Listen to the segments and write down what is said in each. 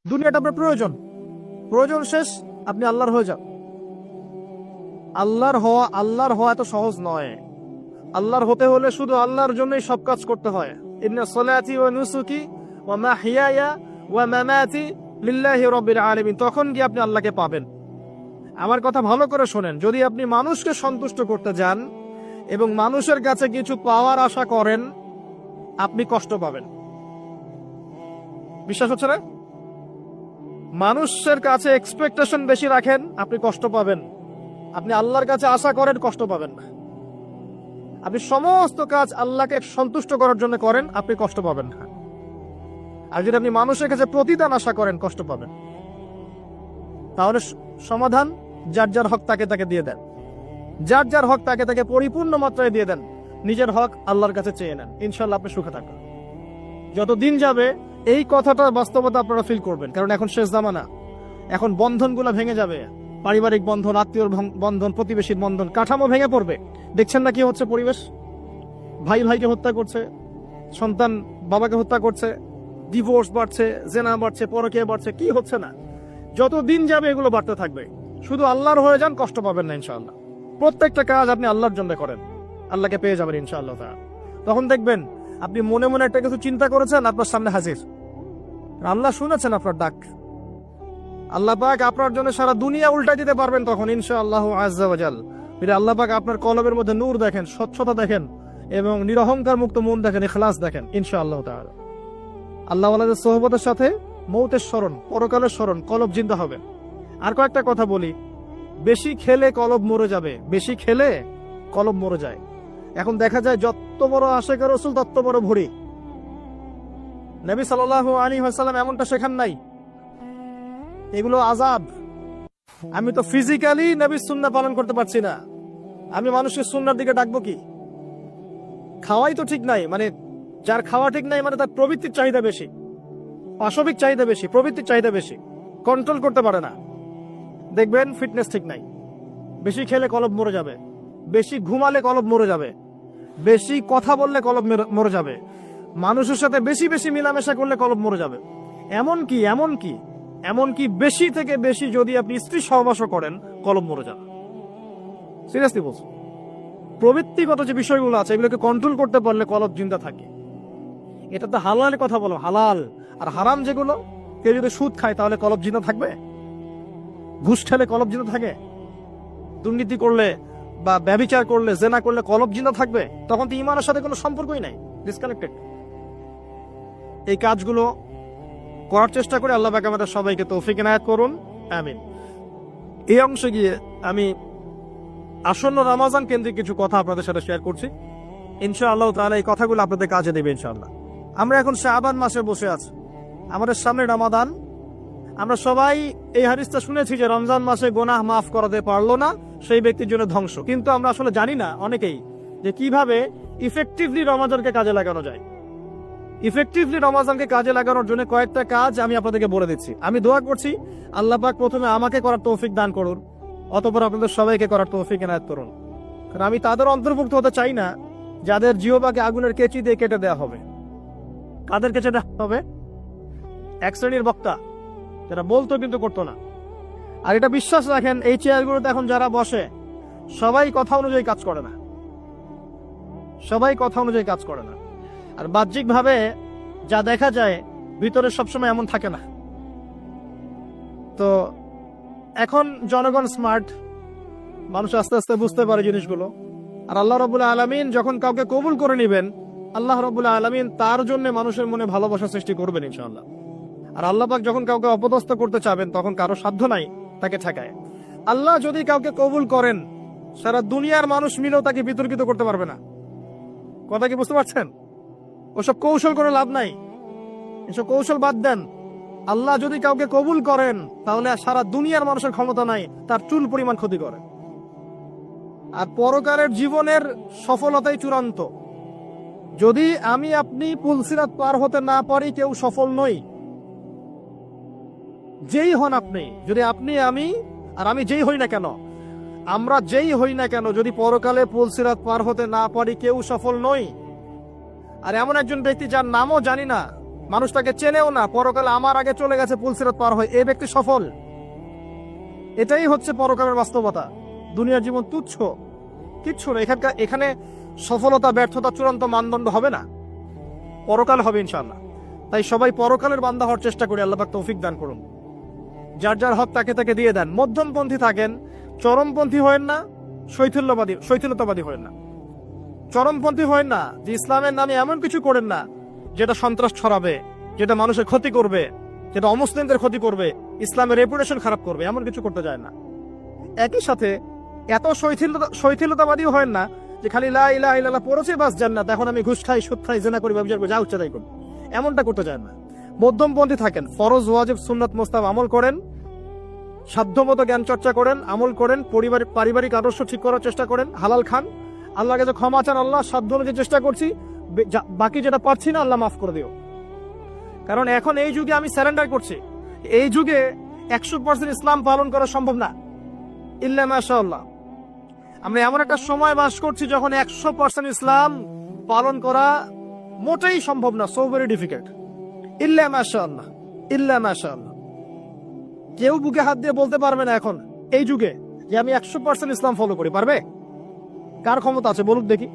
দুনিয়াটা আপনার প্রয়োজন, প্রয়োজন শেষ আপনি আল্লাহর হয়ে যান। আল্লাহর হওয়া এত সহজ নয়। আল্লাহর হতে হলে শুধু আল্লাহর জন্যই সব কাজ করতে হয়। ইন্না সলাতি ওয়া নুসুকি ওয়া মাহইয়ায়া ওয়া মামাতি লিল্লাহি রাব্বিল আলামিন, তখন গিয়ে আপনি আল্লাহকে পাবেন। আমার কথা ভালো করে শোনেন, যদি আপনি মানুষকে সন্তুষ্ট করতে যান এবং মানুষের কাছে কিছু পাওয়ার আশা করেন, আপনি কষ্ট পাবেন। বিশ্বাস হচ্ছে না? মানুষের কাছে এক্সপেকটেশন বেশি রাখেন, আপনি কষ্ট পাবেন। আপনি আল্লাহর কাছে আশা করেন, কষ্ট পাবেন না। আপনি সমস্ত কাজ আল্লাহকে সন্তুষ্ট করার জন্য করেন, আপনি কষ্ট পাবেন না। আর যদি আপনি মানুষের কাছে প্রতিদান আশা করেন, কষ্ট পাবেন। তাহলে সমাধান, যার যার হক তাকে তাকে দিয়ে দেন, যার যার হক তাকে তাকে পরিপূর্ণ মাত্রায় দিয়ে দেন, নিজের হক আল্লাহর কাছে চেয়ে নেন, ইনশাল্লাহ আপনি সুখে থাকবেন। যত দিন যাবে এই কথাটা বাস্তবতা আপনারা ফিল করবেন, কারণ এখন শেষ জামানা। এখন বন্ধনগুলো ভেঙে যাবে, পারিবারিক বন্ধন, আত্মীয় বন্ধন, প্রতিবেশীর বন্ধন, কাঠামো ভেঙে পড়বে। দেখছেন না কি হচ্ছে পরিবেশ? ভাই ভাইকে হত্যা করছে, সন্তান বাবাকে হত্যা করছে, ডিভোর্স বাড়ছে, জেনা বাড়ছে, পরকীয়া বাড়ছে, কি হচ্ছে না? যত দিন যাবে এগুলো বাড়তে থাকবে। শুধু আল্লাহর হয়ে যান, কষ্ট পাবেন না ইনশাআল্লাহ। প্রত্যেকটা কাজ আপনি আল্লাহর জন্য করেন, আল্লাহকে পেয়ে যাবেন ইনশাআল্লাহ। তখন দেখবেন আপনি মনে মনে একটা কিছু চিন্তা করেছেন, আপনার সামনে হাজির। আল্লাহ শুনেছেন আপনার ডাক। আল্লাহ পাক আপনার জন্য সারা দুনিয়া উল্টা দিতে পারবেন তখন ইনশাআল্লাহ আজ্জা ওয়া জাল। আল্লাহ পাক আপনার কলবের মধ্যে নূর দেখেন, স্বচ্ছতা দেখেন এবং নিরহংকার মুক্ত মন দেখেন, ইখলাস দেখেন ইনশাআল্লাহ তাআলা। আল্লাহ ওয়ালাদের সোহবতের সাথে মৌতের স্মরণ, পরকালের স্মরণ, কলব জিন্দা হবে। আর কয়েকটা কথা বলি, বেশি খেলে কলব মরে যাবে, বেশি খেলে কলব মরে যায়। এখন দেখা যায় যত বড় আশিক রাসূল তত বড় ভুঁড়ি। নবী সাল্লাল্লাহু আলাইহি ওয়াসাল্লাম এমনটা শেখান নাই। এগুলো আযাব। আমি তো ফিজিক্যালি নবীর সুন্নাহ পালন করতে পারছি না, আমি মানুষের সুন্নাহর দিকে ডাকবো কি? খাওয়াই তো ঠিক নাই, মানে যার খাওয়া ঠিক নাই মানে তার প্রবৃত্তির চাহিদা বেশি, পাশবিক চাহিদা বেশি, প্রবৃত্তির চাহিদা বেশি, কন্ট্রোল করতে পারে না। দেখবেন ফিটনেস ঠিক নাই, বেশি খেলে কলব মরে যাবে, বেশি ঘুমালে কলব মরে যাবে, বেশি কথা বললে কলব মরে যাবে, মানুষের সাথে বেশি বেশি মিলামেশা করলে কলব মরে যাবে। এমনকি বেশি থেকে বেশি যদি আপনি স্ত্রী সহবাস করেন, কলব মরে যাবে। সিরিয়াসলি বলছি, প্রবৃত্তিগত যে বিষয়গুলো আছে এগুলোকে কন্ট্রোল করতে পারলে কলব জিন্দা থাকে। এটা তো হালালের কথা বলো, হালাল। আর হারাম যেগুলো, কেউ যদি সুদ খায় তাহলে কলব জিন্দা থাকবে? ঘুষ খেলে কলব জিন্দা থাকে? দুর্নীতি করলে বা ব্যভিচার করলে, জেনা করলে কলব জিন্দা থাকবে? তখন তো ঈমানের সাথে কোনো সম্পর্কই নাই, ডিসকানেক্টেড। এই কাজগুলো করার চেষ্টা করে আল্লাহ পাক আমাদের সবাইকে তৌফিক ইনায়াত করুন, আমিন। এই অংশে গিয়ে আমি আসন্ন রমজান কেন্দ্রিক কিছু কথা আপনাদের সাথে শেয়ার করছি ইনশাআল্লাহ তাআলা। এই কথাগুলো আপনাদের কাজে দেবে ইনশাআল্লাহ। আমরা এখন শাবান মাসে বসে আছি, আমাদের সামনে রমাদান। আমরা সবাই এই হাদিসটা শুনেছি যে রমজান মাসে গুনাহ মাফ করাতে পারলো না সেই ব্যক্তির জন্য ধ্বংস। কিন্তু আমরা আসলে জানি না অনেকেই যে কিভাবে ইফেক্টিভলি রমজানকে কাজে লাগানো যায়। ইফেক্টিভলি রমজানকে কাজে লাগানোর জন্য কয়েকটা কাজ আমি আপনাদেরকে বলে দিচ্ছি। আমি দোয়া করছি আল্লাহ পাক প্রথমে আমাকে করার তৌফিক দান করুন, অতঃপর আপনাদের সবাইকে করার তৌফিক ইনায়াত করুন। কারণ আমি তাদের অন্তর্ভুক্ত হতে চাই না যাদের জিহ্বাকে আগুনের কেচি দিয়ে কেটে দেওয়া হবে। কাদের কেটে দেওয়া হবে? এক শ্রেণীর বক্তা যারা বলতো কিন্তু করতো না। আর এটা বিশ্বাস রাখেন, এই চেয়ারগুলোতে এখন যারা বসে সবাই কথা অনুযায়ী কাজ করে না, সবাই কথা অনুযায়ী কাজ করে না। আর বাহ্যিক ভাবে যা দেখা যায় ভিতরে সবসময় এমন থাকে না। তো এখন জনগণ স্মার্ট, মানুষ আস্তে আস্তে বুঝতে পারে জিনিসগুলো। আর আল্লাহ রাব্বুল আলামিন যখন কাউকে কবুল করে নেবেন, আল্লাহ রাব্বুল আলামিন তার জন্য মানুষের মনে ভালোবাসা সৃষ্টি করবেন ইনশাআল্লাহ। আর আল্লাহ পাক যখন কাউকে অপদস্থ করতে চাবেন তখন কারো সাধ্য নাই তাকে ঠেকায়। আল্লাহ যদি কাউকে কবুল করেন, সারা দুনিয়ার মানুষ মিলেও তাকে বিতর্কিত করতে পারবে না। কথা কি বুঝতে পারছেন? ওসব কৌশল করে লাভ নাই, এসব কৌশল বাদ দেন। আল্লাহ যদি কাউকে কবুল করেন তাহলে সারা দুনিয়ার মানুষের ক্ষমতা নাই তার চুল পরিমাণ ক্ষতি করে। আর পরকালের জীবনের সফলতাই চূড়ান্ত। যদি আমি আপনি পুলসিরাত পার হতে না পারি, কেউ সফল নই। যেই হন আপনি, যদি আপনি আমি আর আমি যেই হই না কেন, আমরা যেই হই না কেন, যদি পরকালে পুলসিরাত পার হতে না পারি, কেউ সফল নই। আর এমন একজন ব্যক্তি যার নামও জানি না, মানুষটাকে চেনেও না, পরকালে আমার আগে চলে গেছে পুলসিরাত পার হয়ে, এই ব্যক্তি সফল। এটাই হচ্ছে পরকালের বাস্তবতা। দুনিয়ার জীবন তুচ্ছ, কিচ্ছু না। এখানে সফলতা ব্যর্থতা চূড়ান্ত মানদণ্ড হবে না, পরকাল হবে ইনশাআল্লাহ। তাই সবাই পরকালের বান্দা হওয়ার চেষ্টা করি, আল্লাহ পাক তৌফিক দান করুন। যার যার হক তাকে তাকে দিয়ে দেন। মধ্যমপন্থী থাকেন, চরমপন্থী হয়েন না, শৈথিল্যতাবাদী হয়েন না। চরমপন্থী হয়েন না যে ইসলামের নামে এমন কিছু করেন না যেটা সন্ত্রাস ছড়াবে, যেটা মানুষের ক্ষতি করবে, যেটা অমুসলিমদের ক্ষতি করবে, ইসলামের রেপুটেশন খারাপ করবে, এমন কিছু করতে যায় না। একই সাথে এত শৈথিল্যতাবাদী হয়েন না যে খালি লা ইলাহা ইল্লাল্লাহ পড়েছি বাস জান্নাত, এখন আমি ঘুষ খাই, সুদ খাই, জিনা করি, ব্যভিচার করি, যা উচ্চ তাই করি, এমনটা করতে যায় না। মধ্যমপন্থী থাকেন, ফরজ ওয়াজিব সুন্নাত মুস্তাহাব আমল করেন, সাধ্যমতো জ্ঞান চর্চা করেন, আমল করেন, পারিবারিক আদর্শ ঠিক করার চেষ্টা করেন, হালাল খান, আল্লাহর কাছে ক্ষমা চান, আল্লাহ সাধ্য অনুযায়ী চেষ্টা করছি, বাকি যেটা পারছি না আল্লাহ মাফ করে দিও। কারণ এখন এই যুগে আমি স্যারেন্ডার করছি, এই যুগে 100% ইসলাম পালন করা সম্ভব না, ইল্লা মাশাআল্লাহ। আমরা এমন একটা সময় বাস করছি যখন 100% ইসলাম পালন করা মোটেই সম্ভব না, সো ভেরি ডিফিকাল্ট। ইল্লা মাশাআল্লাহ, ইল্লা মাশাআল্লাহ। কেউ বুকে হাত দিয়ে বলতে পারবে না এখন এই যুগে যে আমি 100% ইসলাম ফলো করি, পারবে? কার ক্ষমতা আছে বলুক দেখি।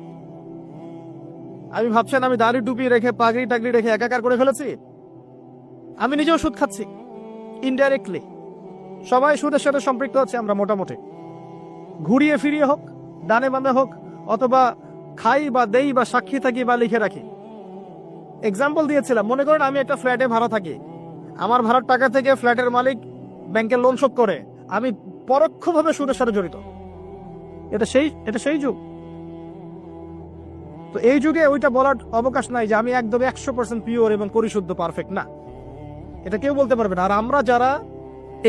আমি ভাবছেন আমি দাড়ি টুপি রেখে পাগড়ি টাগড়ি রেখে একাকার করে ফেলেছি? আমি নিজেও সুদ খাচ্ছি ইনডাইরেক্টলি, সবাই সুদের সাথে সম্পৃক্ত আছে আমরা মোটামুটি, ঘুরিয়ে ফিরিয়ে হোক, ডানে বামে হোক, অথবা খাই বা দেই বা সাক্ষী থাকি বা লিখে রাখি। এক্সাম্পল দিয়েছিলাম, মনে করেন আমি একটা ফ্ল্যাটে ভাড়া থাকি, আমার ভাড়ার টাকা থেকে ফ্ল্যাটের মালিক ব্যাংকের লোন শোধ করে, আমি পরোক্ষভাবে সুদের সাথে জড়িত। এটা সেই যুগ। তো এই যুগে ওইটা বলার অবকাশ নাই যে আমি একদম 100% পিওর এবং পরিশুদ্ধ পারফেক্ট না, এটা কেউ বলতে পারবে না। আর আমরা যারা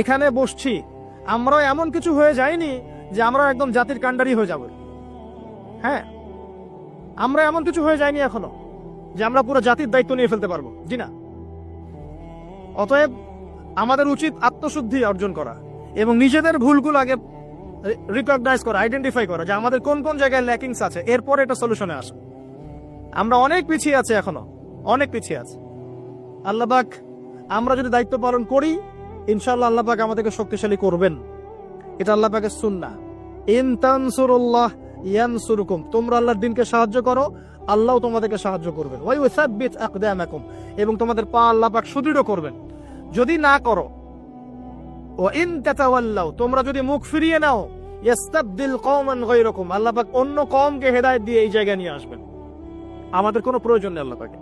এখানে বসছি, আমরাও এমন কিছু হয়ে যায়নি যে আমরা একদম জাতির কাণ্ডারি হয়ে যাব। হ্যাঁ, আমরা এমন কিছু হয়ে যায়নি এখনো যে আমরা পুরো জাতির দায়িত্ব নিয়ে ফেলতে পারবো, জি না। অতএব আমাদের উচিত আত্মশুদ্ধি অর্জন করা এবং নিজেদের ভুলগুলো আগে রিকগনাইজ করা, আইডেন্টিফাই করা যে আমাদের কোন কোন জায়গায় ল্যাকিংস আছে, এরপর এটা সলিউশনে আসে। আমরা অনেক পিছিয়ে আছি, এখনো অনেক পিছিয়ে আছে। আল্লাহ পাক আমরা যদি দায়িত্ব পালন করি, ইনশাআল্লাহ আল্লাহ পাক আমাদেরকে শক্তিশালী করবেন। এটা আল্লাহ পাকের সুন্নাহ। ইন তানসুরুল্লাহ ইয়ানসুরুকুম, তোমরা আল্লাহর দ্বীনকে সাহায্য করো, আল্লাহ তোমাদেরকে সাহায্য করবেন। ওয়া ইউসাব্বিত আকদামাকুম, এবং তোমাদের পা আল্লাহ পাক সুদৃঢ় করবেন। যদি না করো, ওয়া ইন তাতাওয়াল্লাউ, তোমরা যদি মুখ ফিরিয়ে নাও, ইস্তাবদিল কওমান গায়রাকুম, আল্লাহ পাক অন্য কওমকে হেদায়েত দিয়ে এই জায়গায় নিয়ে আসবেন। আমাদের কোনো প্রয়োজন নেই আল্লাহ পাকে।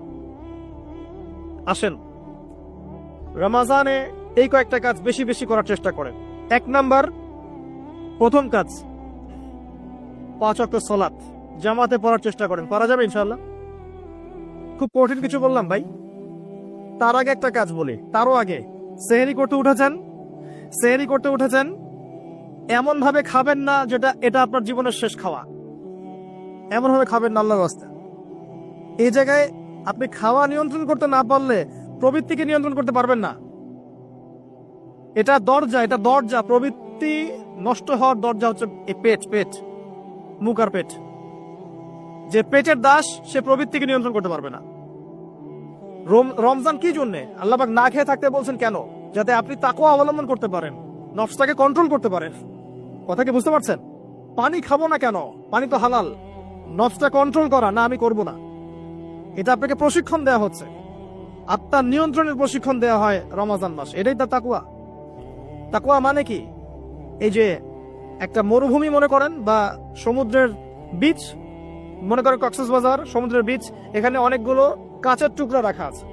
আসেন রমাজানে এই কয়েকটা কাজ বেশি বেশি করার চেষ্টা করেন। 1 নাম্বার, প্রথম কাজ 5 ওয়াক্ত সালাত জামাতে পড়ার চেষ্টা করেন। পারা যাবে ইনশাআল্লাহ? খুব কঠিন কিছু বললাম ভাই? তার আগে একটা কাজ বলি, তারও আগে সেহরি করতে উঠেছেন, এমন ভাবে খাবেন না যেটা এটা আপনার জীবনের শেষ খাওয়া। এমন ভাবে খাবেন না আল্লাহর রাস্তায়। এই জায়গায় আপনি খাওয়া নিয়ন্ত্রণ করতে না পারলে প্রবৃত্তিকে নিয়ন্ত্রণ করতে পারবেন না। এটা দরজা। প্রবৃত্তি নষ্ট হওয়ার দরজা হচ্ছে এই পেট, মুখ আর পেট। যে পেটের দাস, সে প্রবৃত্তিকে নিয়ন্ত্রণ করতে পারবে না। রমজান কি জন্য আল্লাহ পাক না খেয়ে থাকতে বলছেন? কেন? যাতে আপনি তাকওয়া অবলম্বন করতে পারেন, নফসটাকে কন্ট্রোল করতে পারেন। কথা কি বুঝতে পারছেন? পানি খাবো না কেন? পানি তো হালাল। নফসটা কন্ট্রোল করা, না আমি করব না, এটা আপনাকে প্রশিক্ষণ দেওয়া হচ্ছে। আত্মার নিয়ন্ত্রণের প্রশিক্ষণ দেওয়া হয় রমজান মাস, এটাই তার তাকওয়া। তাকওয়া মানে কি? এই যে একটা মরুভূমি মনে করেন, বা সমুদ্রের বিচ মনে করেন, কক্সবাজার সমুদ্রের বিচ, এখানে অনেকগুলো কাঁচের টুকরা রাখা আছে,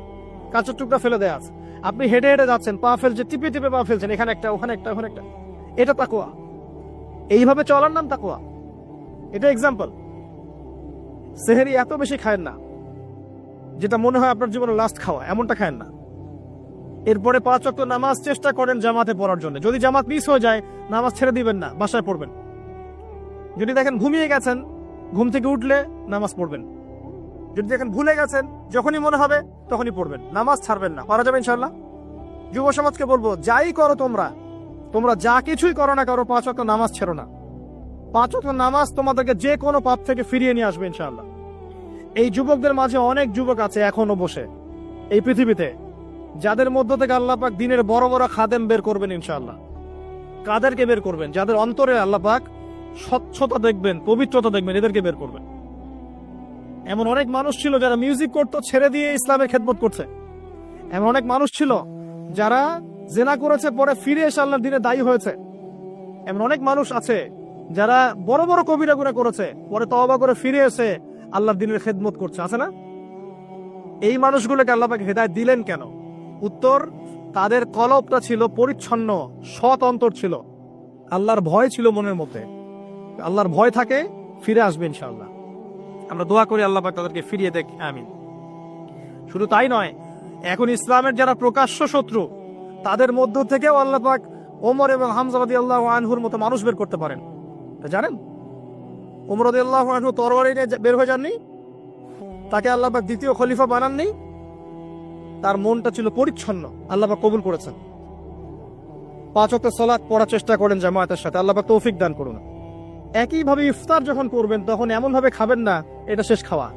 কাঁচের টুকরা ফেলে দেওয়া আছে। আপনি হেঁটে হেঁটে যাচ্ছেন, পা ফেলছে, টিপে টিপে পা ফেলছেন, এখানে একটা, ওখানে একটা, ওখানে একটা। এটা তাকওয়া। এইভাবে চলার নাম তাকওয়া। এটা এক্সাম্পল। সেহরি এত বেশি খায়েন না যেটা মনে হয় আপনার জীবনে লাস্ট খাওয়া, এমনটা খায়েন না। এরপরে 5 ওয়াক্ত নামাজ চেষ্টা করেন জামাতে পড়ার জন্য। যদি জামাত মিস হয়ে যায়, নামাজ ছেড়ে দিবেন না, বাসায় পড়বেন। যদি দেখেন ঘুমিয়ে গেছেন, ঘুম থেকে উঠলে নামাজ পড়বেন। যদি দেখেন ভুলে গেছেন, যখনই মনে হবে তখনই পড়বেন, নামাজ ছাড়বেন না। পারা যাবে ইনশাআল্লাহ? যুব সমাজকে বলবো, যাই করো তোমরা যা কিছুই করো না করো, 5 ওয়াক্ত নামাজ ছেড়ো না। 5 ওয়াক্ত নামাজ তোমাদেরকে যে কোনো পাপ থেকে ফিরিয়ে নিয়ে আসবে ইনশাআল্লাহ। এই যুবকদের মাঝে অনেক যুবক আছে এখনো বসে, এই পৃথিবীতে, যাদের মধ্য থেকে আল্লাহ পাক দিনের বড় বড় খাদেম বের করবেন ইনশাআল্লাহ। কাদেরকে বের করবেন? যাদের অন্তরে আল্লাহ পাক স্বচ্ছতা দেখবেন, পবিত্রতা দেখবেন, এদেরকে বের করবেন। এমন অনেক মানুষ ছিল যারা মিউজিক করতো, ছেড়ে দিয়ে ইসলামের খেদমত করছে। এমন অনেক মানুষ ছিল যারা জেনা করেছে, পরে ফিরে এসে আল্লাহর দিনে দায়ী হয়েছে। এমন অনেক মানুষ আছে যারা বড় বড় কবিরা গুনাহ করেছে, পরে তওবা করে ফিরে এসে আল্লাহর দিনের খেদমত করছে, আছে না? এই মানুষগুলোকে আল্লাহ পাক হেদায়েত দিলেন কেন? উত্তর, তাদের কলবটা ছিল পরিচ্ছন্ন, সৎ অন্তর ছিল, আল্লাহর ভয় ছিল মনের মধ্যে। আল্লাহর ভয় থাকে, ফিরে আসবে ইনশাআল্লাহ। আমরা দোয়া করি আল্লাহ পাক তাদেরকে ফিরিয়ে দেখ, আমিন। শুধু তাই নয়, এখন ইসলামের যারা প্রকাশ্য শত্রু, তাদের মধ্য থেকেও আল্লাহ পাক ওমর এবং হামজা রাদিয়াল্লাহু আনহুর মতো মানুষ বের করতে পারেন। জানেন, ওমর রাদিয়াল্লাহু আনহু তরবারি নিয়ে বের হয়ে যাননি, তাকে আল্লাহ পাক দ্বিতীয় খলিফা বানাননি, তার মনটা ছিল পরিচ্ছন্ন, আল্লাহ পাক কবুল করেছেন। 5 ওয়াক্ত সালাত পড়ার চেষ্টা করেন জামায়াতের সাথে, আল্লাহ পাক তৌফিক দান করুন। একইভাবে ইফতার যখন করবেন তখন এমন ভাবে খাবেন না এটা শেষ খাওয়া,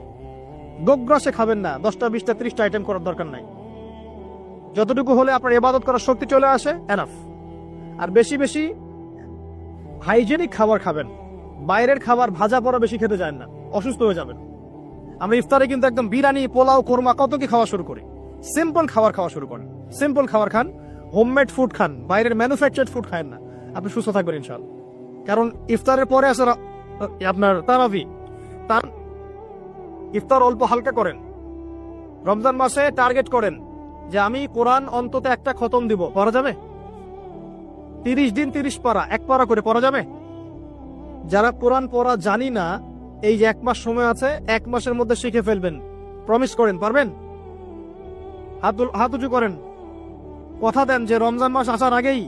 গোগ্রাসে খাবেন না, 10টা 20টা 30টা আইটেম করার দরকার নাই। যতটুকু হলে আপনার ইবাদত করার শক্তি চলে আসে, এনাফ। আর বেশি বেশি হাইজেনিক খাবার খাবেন, বাইরের খাবার ভাজা পড়া বেশি খেতে যায় না, অসুস্থ হয়ে যাবেন। আমরা ইফতারে কিন্তু একদম বিরিয়ানি, পোলাও, কোরমা কত কি খাওয়া শুরু করি। সিম্পল খাবার খাওয়া শুরু করেন, সিম্পল খাবার খান, হোমমেড ফুড খান, বাইরের ম্যানুফ্যাকচার্ড ফুড খান না, আপনি সুস্থ থাকবেন ইনশাআল্লাহ। কারণ ইফতারের পরে আছে আপনার তারাবি, তার ইফতার অল্প হালকা করেন। রমজান মাসে টার্গেট করেন যে আমি কোরআন অন্তত একটা খতম দিব, পড়া যাবে? 30 দিন 30 পারা, 1 পারা করে পড়া যাবে? যারা কোরআন পড়া জানি না, এই যে 1 মাস সময় আছে, 1 মাসের মধ্যে শিখে ফেলবেন, প্রমিস করেন, পারবেন? হাত উঁচু করেন, কথা দেন যে রমজান মাস আসার আগেই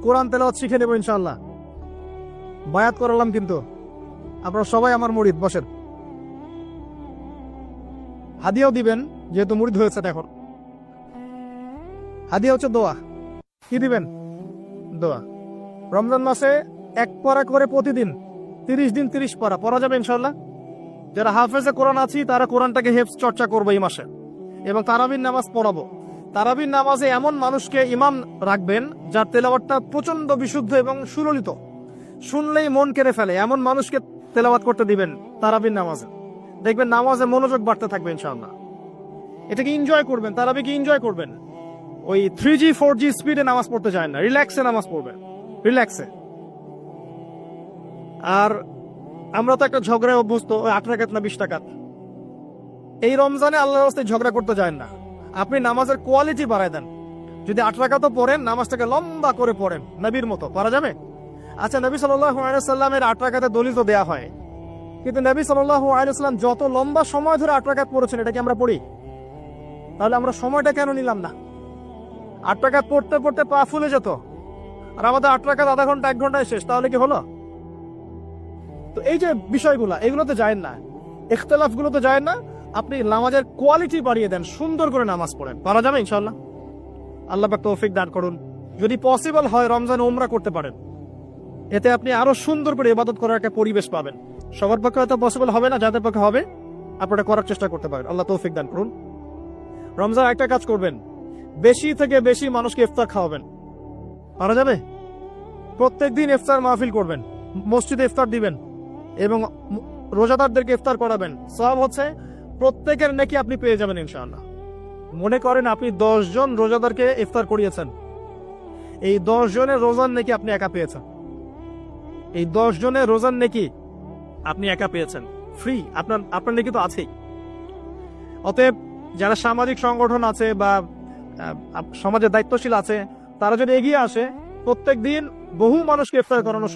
কোরআন তেলাওয়াত শিখে নেব ইনশাআল্লাহ। বায়াত করালাম কিন্তু, আপনারা সবাই আমার মুরিদ, বসেন। হাদিয়াও দিবেন, যেহেতু মুরিদ হয়েছে এখন। হাদিয়া হচ্ছে দোয়া। কি দিবেন? দোয়া। রমজান মাসে 1 পারা করে প্রতিদিন, 30 দিন 30 পারা পড়া যাবে ইনশাআল্লাহ। যারা হাফেজে কোরআন আছি তারা কোরআনটাকে হেফজ চর্চা করবো এই মাসে, এবং তারাবির নামাজ পড়াবো। তারাবির নামাজে এমন মানুষকে ইমাম রাখবেন যার তেলাওয়াতটা প্রচন্ড বিশুদ্ধ এবং সুললিত, শুনলেই মন কেড়ে ফেলে, এমন মানুষকে তেলাওয়াত করতে দিবেন তারাবির নামাজে। দেখবেন নামাজে মনোযোগ বাড়তে থাকবে ইনশাআল্লাহ। এটাকে এনজয় করবেন, তারাবিকে এনজয় করবেন। ওই 3G 4G স্পিডে নামাজ পড়তে যায় না, রিল্যাক্সে নামাজ পড়বেন, রিল্যাক্সে। আর আমরা তো একটা ঝগড়ায় অভ্যস্ত, 8 রাকাত না 20 রাকাত। এই রমজানে আল্লাহর রাস্তায় ঝগড়া করতে যায় না, আপনি নামাজের কোয়ালিটি বাড়ায় দেন। যদি 8 রাকাতও পড়েন, নামাজটাকে লম্বা করে পড়েন, নবীর মতো, পারা যাবে? আচ্ছা, নবী সাল্লাল্লাহু আলাইহি ওয়াসাল্লামের 8 রাকাতের দলিল তো দেয়া হয়, কিন্তু নবী সাল্লাল্লাহু আলাইহি ওয়াসাল্লাম যত লম্বা সময় ধরে 8 রাকাত পড়েছেন, এটা কি আমরা পড়ি? তাহলে আমরা সময়টা কেন নিলাম না? 8 রাকাত পড়তে পড়তে পা ফুলে যেত, আর আমাদের 8 রাকাত আধা ঘন্টা 1 ঘন্টায় শেষ, তাহলে কি হলো? তো এই যে বিষয়গুলা, এগুলোতে যায় না, ইখতিলাফ গুলোতে যায় না। আপনি নামাজের কোয়ালিটি বাড়িয়ে দেন, সুন্দর করে নামাজ পড়েন, পারা যাবে ইনশাআল্লাহ। আল্লাহ পাক তৌফিক দান করুন। যদি পসিবল হয় রমজান উমরা করতে পারেন, এতে আপনি আরো সুন্দর করে ইবাদত করার একটা পরিবেশ পাবেন। সবার পক্ষে হয়তো পসিবল হবে না, যাদের পক্ষে হবে আপনারা করার চেষ্টা করতে পারেন। আল্লাহ তৌফিক দান করুন। রমজান একটা কাজ করবেন, বেশি থেকে বেশি মানুষকে ইফতার খাওয়াবেন, পারা যাবে? প্রত্যেকদিন ইফতার মাহফিল করবেন, মসজিদে ইফতার দিবেন এবং রোজাদারদেরকে ইফতার করাবেন। সওয়াব হচ্ছে প্রত্যেকের নেকি আপনি পেয়ে যাবেন ইনশাআল্লাহ। মনে করেন আপনি 10 জন রোজাদারকে ইফতার করিয়েছেন, এই 10 জনের রোজার নেকি আপনি একা পেয়েছেন। এই 10 জনের রোজার নেকি আপনি একা পেয়েছেন, ফ্রি, আপনার নেকি তো আছেই। অতএব যারা সামাজিক সংগঠন আছে বা সমাজের দায়িত্বশীল আছে, তারা যদি এগিয়ে আসে, প্রত্যেক দিন বহু মানুষকে ইফতার করানো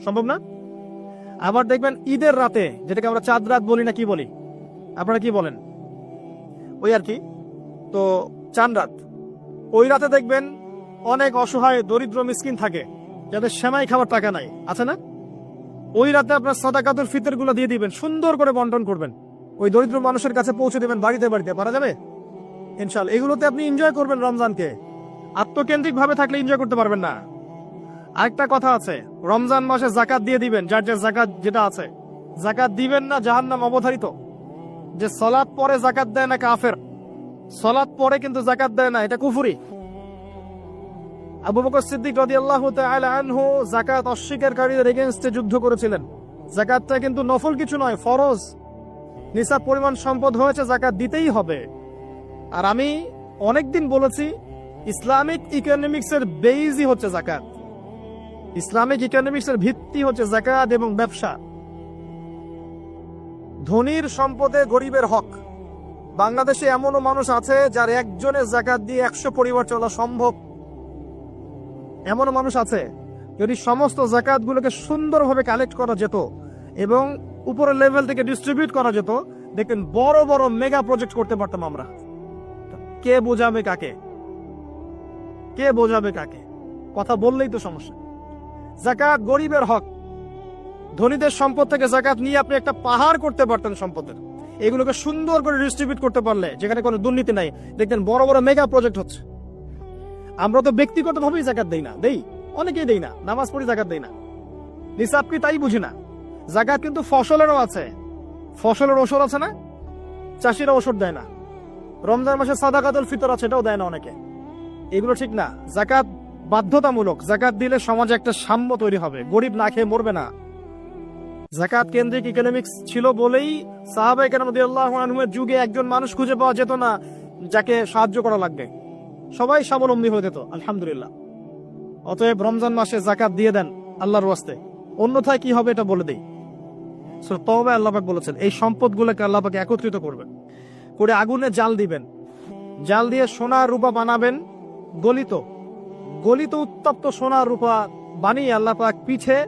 সম্ভব না? আবার দেখবেন ঈদের রাতে, যেটাকে আমরা চাঁদ রাত বলি না, কি বলি আপনারা, কি বলেন? ওই আর কি, তো চাঁদ রাত, ওই রাতে দেখবেন অনেক অসহায় দরিদ্র মিসকিন থাকে, যাদের সেমাই খাবার টাকা নাই, আছে না? ওই রাতে আপনার সাদাকাতুল ফিতর গুলো দিয়ে দিবেন, সুন্দর করে বন্টন করবেন, ওই দরিদ্র মানুষের কাছে পৌঁছে দেবেন বাড়িতে বাড়িতে, পারা যাবে ইনশাআল্লাহ। এগুলোতে আপনি এনজয় করবেন রমজানকে। আত্মকেন্দ্রিক ভাবে থাকলে এনজয় করতে পারবেন না। আরেকটা কথা আছে, রমজান মাসে যাকাত দিয়ে দিবেন, যার যার যাকাত যেটা আছে। যাকাত দিবেন না, জাহান্নাম অবধারিত। যে সালাত পরে যাকাত দেয় না কাফের, সালাত পড়ে কিন্তু যাকাত দেয় না, এটা কুফরি। আবু বকর সিদ্দিক রাদিয়াল্লাহু তাআলা আনহু যাকাত অস্বীকারীদের এগেইনস্টে যুদ্ধ করেছিলেন। যাকাতটা কিন্তু নফল কিছু নয়, ফরজ। নিসাব পরিমাণ সম্পদ হয়েছে, যাকাত দিতেই হবে। আর আমি অনেকদিন বলেছি, ইসলামিক ইকোনমিক্স এর বেইজই হচ্ছে যাকাত। ইসলামিক ইকোনমিক্স এর ভিত্তি হচ্ছে যাকাত এবং ব্যবসা। ধনীর সম্পদে গরিবের হক। বাংলাদেশে এমনও মানুষ আছে যার একজনের যাকাত দিয়ে 100 পরিবার চলা সম্ভব। এমনও মানুষ আছে, যদি সমস্ত যাকাত গুলোকে সুন্দরভাবে কালেক্ট করা যেত এবং উপরের লেভেল থেকে ডিস্ট্রিবিউট করা যেত, দেখবেন বড় বড় মেগা প্রজেক্ট করতে পারতাম আমরা। কে বোঝাবে কাকে? কে বোঝাবে কাকে? কথা বললেই তো সমস্যা। যাকাত গরিবের হক। ধনীদের সম্পদ থেকে যাকাত নিয়ে আপনি একটা পাহাড় করতে পারতেন সম্পদের। এগুলোকে সুন্দর করে ডিস্ট্রিবিউট করতে পারলে, যেখানে কোনো দুর্নীতি নাই, দেখতেন বড় বড় মেগা প্রজেক্ট হচ্ছে। আমরা তো ব্যক্তিগতভাবেই যাকাত দেই না, অনেকেই দেই না, নামাজ পড়ি যাকাত দেই না, নিসাব কি তাই বুঝি না। যাকাত কিন্তু ফসলেরও আছে, ফসলের ওষুধ আছে না, চাষিরা ওষুধ দেয় না। রমজান মাসে সাদাকাতুল ফিতর আছে, এটাও দেয় না অনেকে। এগুলো ঠিক না। যাকাত বাধ্যতামূলক। যাকাত দিলে সমাজে একটা সাম্য তৈরি হবে, গরিব না খেয়ে মরবে না। যাকাত কেন্দ্রিক ইকোনমিক্স ছিল বলেই সাহাবায়ে কেরাম রাদিয়াল্লাহু আনহুমের যুগে একজন মানুষ খুঁজে পাওয়া যেত না যাকে সাহায্য করা লাগবে। সবাই স্বাবলম্বী হয়ে যেত, আলহামদুলিল্লাহ। অতএব রমজান মাসে যাকাত দিয়ে দেন আল্লাহর ওয়াস্তে, অন্যথায় কি হবে এটা বলে দেই। সূরা তাওবা আল্লাহ পাক বলেছেন, এই সম্পদগুলোকে আল্লাহ পাক একত্রিত করবেন, করে আগুনে জাল দিবেন, জাল দিয়ে সোনা রূপা বানাবেন। গলিত গলিত উত্তপ্ত সোনা রূপা বানিয়ে আল্লাহ পাক পিঠে,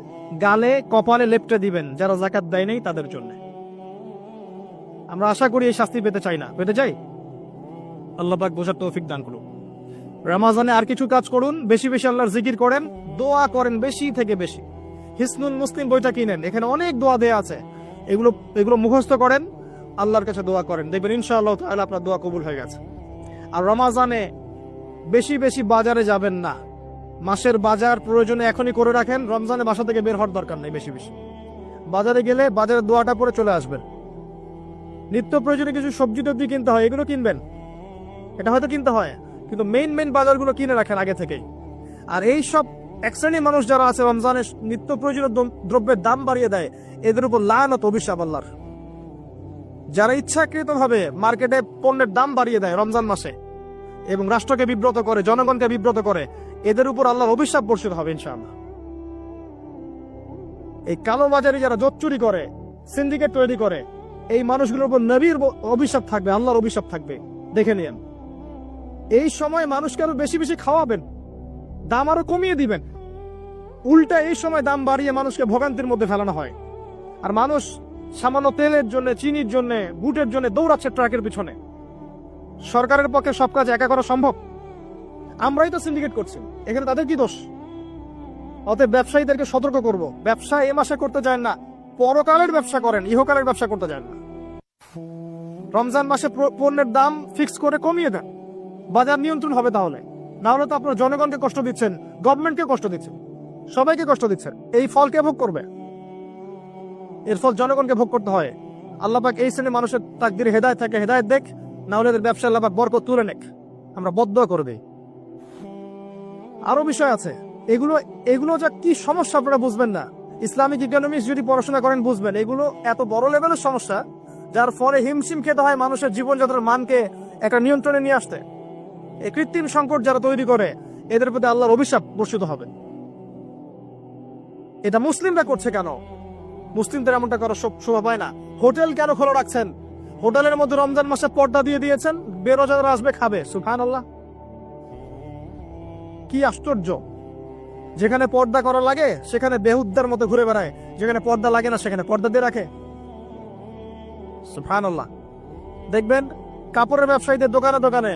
গালে, কপালে লেপটে দিবেন যারা যাকাত দেয় নাই তাদের জন্য। আমরা আশা করি এই শাস্তি পেতে চাই না, পেতে চাই। আল্লাহ পাক বোঝার তৌফিক দান করুন। রমজানে আর কিছু কাজ করুন, বেশি বেশি আল্লাহর জিকির করেন, দোয়া করেন বেশি থেকে বেশি। হিসনুল মুসলিম বইটা কিনেন, এখানে অনেক দোয়া দেয়া আছে, এগুলো মুখস্থ করেন, আল্লাহর কাছে দোয়া করেন, দেখবেন ইনশাআল্লাহ তাআলা আপনার দোয়া কবুল হয়ে গেছে। আর রমজানে বেশি বেশি বাজারে যাবেন না। মাসের বাজার প্রয়োজনে এখনই করে রাখেন, রমজানে বাসা থেকে বের হওয়ার দরকার নেই বেশি বেশি। বাজারে গেলে বাজারের দোয়াটা পরে চলে আসবেন। নিত্য প্রয়োজনে কিছু সবজি টবজি কিনতে হয়, এগুলো কিনবেন, এটা হয়তো কিনতে হয়, কিন্তু মেইন বাজারগুলো কিনে রাখেন আগে থেকেই। আর এই সব এক শ্রেণীর মানুষ যারা আছে রমজানে নিত্য প্রয়োজনীয় দ্রব্যের দাম বাড়িয়ে দেয়, এদের উপর লানত অভিশাপ আল্লাহর। যারা ইচ্ছাকৃতভাবে মার্কেটে পণ্যের দাম বাড়িয়ে দেয় রমজান মাসে এবং রাষ্ট্রকে বিব্রত করে, জনগণকে বিব্রত করে, এদের উপর আল্লাহর অভিশাপ বর্ষিত হবে ইনশাআল্লাহ। এই কালোবাজারি যারা জোট চুরি করে, সিন্ডিকেট তৈরি করে, এই মানুষগুলোর উপর নবীর অভিশাপ থাকবে, আল্লাহর অভিশাপ থাকবে, দেখে নিন। এই সময় মানুষকে আরো বেশি বেশি খাওয়াবেন, দাম আরো কমিয়ে দিবেন। উল্টা এই সময় দাম বাড়িয়ে মানুষকে ভোগান্তির মধ্যে ফেলানো হয়। আর মানুষ সামান্য তেলের জন্য, চিনির জন্য, বুটের জন্য দৌড়াচ্ছে ট্রাকের পিছনে। সরকারের পক্ষে সব কাজ একা করা সম্ভব? আমরাই তো সিন্ডিকেট করছি, এখানে তাদের কি দোষ? অতএব ব্যবসায়ীদেরকে সতর্ক করব, ব্যবসা এ মাসে করতে চান না, পরকালের ব্যবসা করেন, ইহকালের ব্যবসা করতে চান না। রমজান মাসে পণ্যের দাম ফিক্স করে কমিয়ে দেন, বাজার নিয়ন্ত্রণ হবে। তাহলে না হলে তো আপনার জনগণকে কষ্ট দিচ্ছেন, গভর্নমেন্টকে কষ্ট দিচ্ছেন, সবাইকে কষ্ট দিচ্ছেন। এই ফল কে ভোগ করবে? এর ফল জনগণকে ভোগ করতে হয়। আল্লাহ পাক এই শ্রেণীর মানুষের তাকদিরে হেদায়েত থাকে, হেদায়েত দেখ, না হলে এদের ব্যবসা আল্লাহ পাক বরকত তুলে নেক, আমরা বদদোয়া করে দেই। আরো বিষয় আছে, এগুলো যা কি সমস্যা আপনারা বুঝবেন না। ইসলামিক ইকোনমিক্স যদি পড়াশোনা করেন বুঝবেন, এগুলো এত বড় লেভেলের সমস্যা যার ফলে হিমশিম খেতে হয় মানুষের জীবনযাত্রার মানকে একটা নিয়ন্ত্রণে নিয়ে আসতে। এই কৃত্রিম সংকট যারা তৈরি করে, এদের প্রতি আল্লাহর অভিশাপ বর্ষিত হবে। এটা মুসলিমরা করছে কেন? মুসলিমদের এমনটা করার শোভা পায় না। হোটেল কেন খোলা রাখছেন? হোটেলের মধ্যে রমজান মাসে পর্দা দিয়ে দিয়েছেন, বেরোজাদার আসবে, খাবে। সুবহানাল্লাহ, কি আশ্চর্য! যেখানে পর্দা করা লাগে সেখানে বেহুদ্দার মতো ঘুরে বেড়ায়, যেখানে পর্দা লাগে না সেখানে পর্দা দিয়ে রাখে। সুবহানাল্লাহ। দেখবেন কাপড়ের ব্যবসায়ীদের দোকানে দোকানে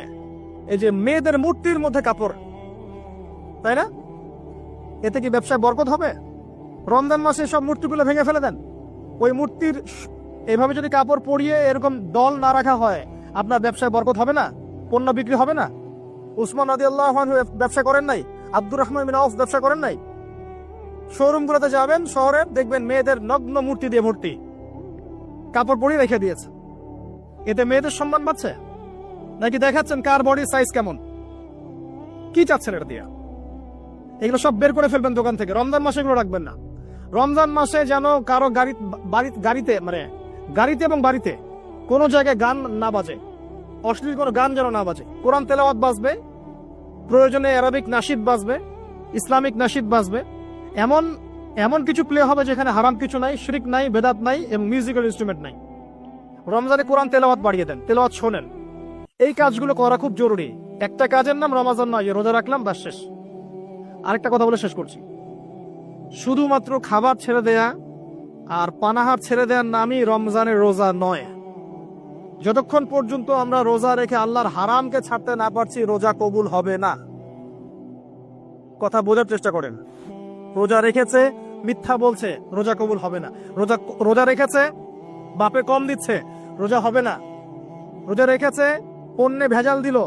এই যে মেয়েদের মূর্তির মধ্যে কাপড়, তাই না? এতে কি ব্যবসায় বরকত হবে? রমজান মাসে সব মূর্তিগুলো ভেঙে ফেলে দেন। ওই মূর্তির এইভাবে যদি কাপড় পরিয়ে এরকম দল না রাখা হয়, আপনার ব্যবসায় বরকত হবে না, পণ্য বিক্রি হবে না। উসমান রাদিয়াল্লাহু আনহু ব্যবসা করেন নাই? আব্দুর রহমান বিন আউফ ব্যবসা করেন নাই? শোরুমগুলোতে যাবেন শহরে, দেখবেন মেয়েদের নগ্ন মূর্তি দিয়ে ভর্তি, কাপড় পরিয়ে রেখে দিয়েছে। এতে মেয়েদের সম্মান বাড়ছে? নাকি দেখাচ্ছেন কার বডির সাইজ কেমন? কি চাচ্ছেন এটা দিয়া? এগুলো সব বের করে ফেলবেন দোকান থেকে। রমজান মাসে এগুলো রাখবেন না। রমজান মাসে যেন কারো গাড়িতে এবং বাড়িতে কোনো জায়গায় গান না বাজে, অশ্লীল কোনো গান যেন না বাজে। কোরআন তেলাওয়াত বাজবে, প্রয়োজনে অ্যারাবিক নাশিদ বাজবে, ইসলামিক নাশিদ বাজবে। এমন এমন কিছু প্লে হবে যেখানে হারাম কিছু নাই, শিরক নাই, বেদাত নাই এবং মিউজিক্যাল ইনস্ট্রুমেন্ট নাই। রমজানে কোরআন তেলাওয়াত বাড়িয়ে দেন, তেলাওয়াত শোনেন। এই কাজগুলো করা খুব জরুরি। একটা কাজের নাম রমজান নয়, রোজা রাখলাম বাস শেষ। আরেকটা কথা বলে শেষ করছি, শুধুমাত্র খাবার ছেড়ে দেয়া আর পানাহার ছেড়ে দেওয়ার নামই রমজানের রোজা নয়। যতক্ষণ পর্যন্ত আমরা রোজা রেখে আল্লাহর হারামকে ছাড়তে না পারছি, রোজা কবুল হবে না। কথা বোঝার চেষ্টা করেন। রোজা রেখেছে, মিথ্যা বলছে, রোজা কবুল হবে না। রোজা রেখেছে, বাপে কম দিচ্ছে, রোজা হবে না। রোজা রেখেছে, পণ্যে ভেজাল দিল,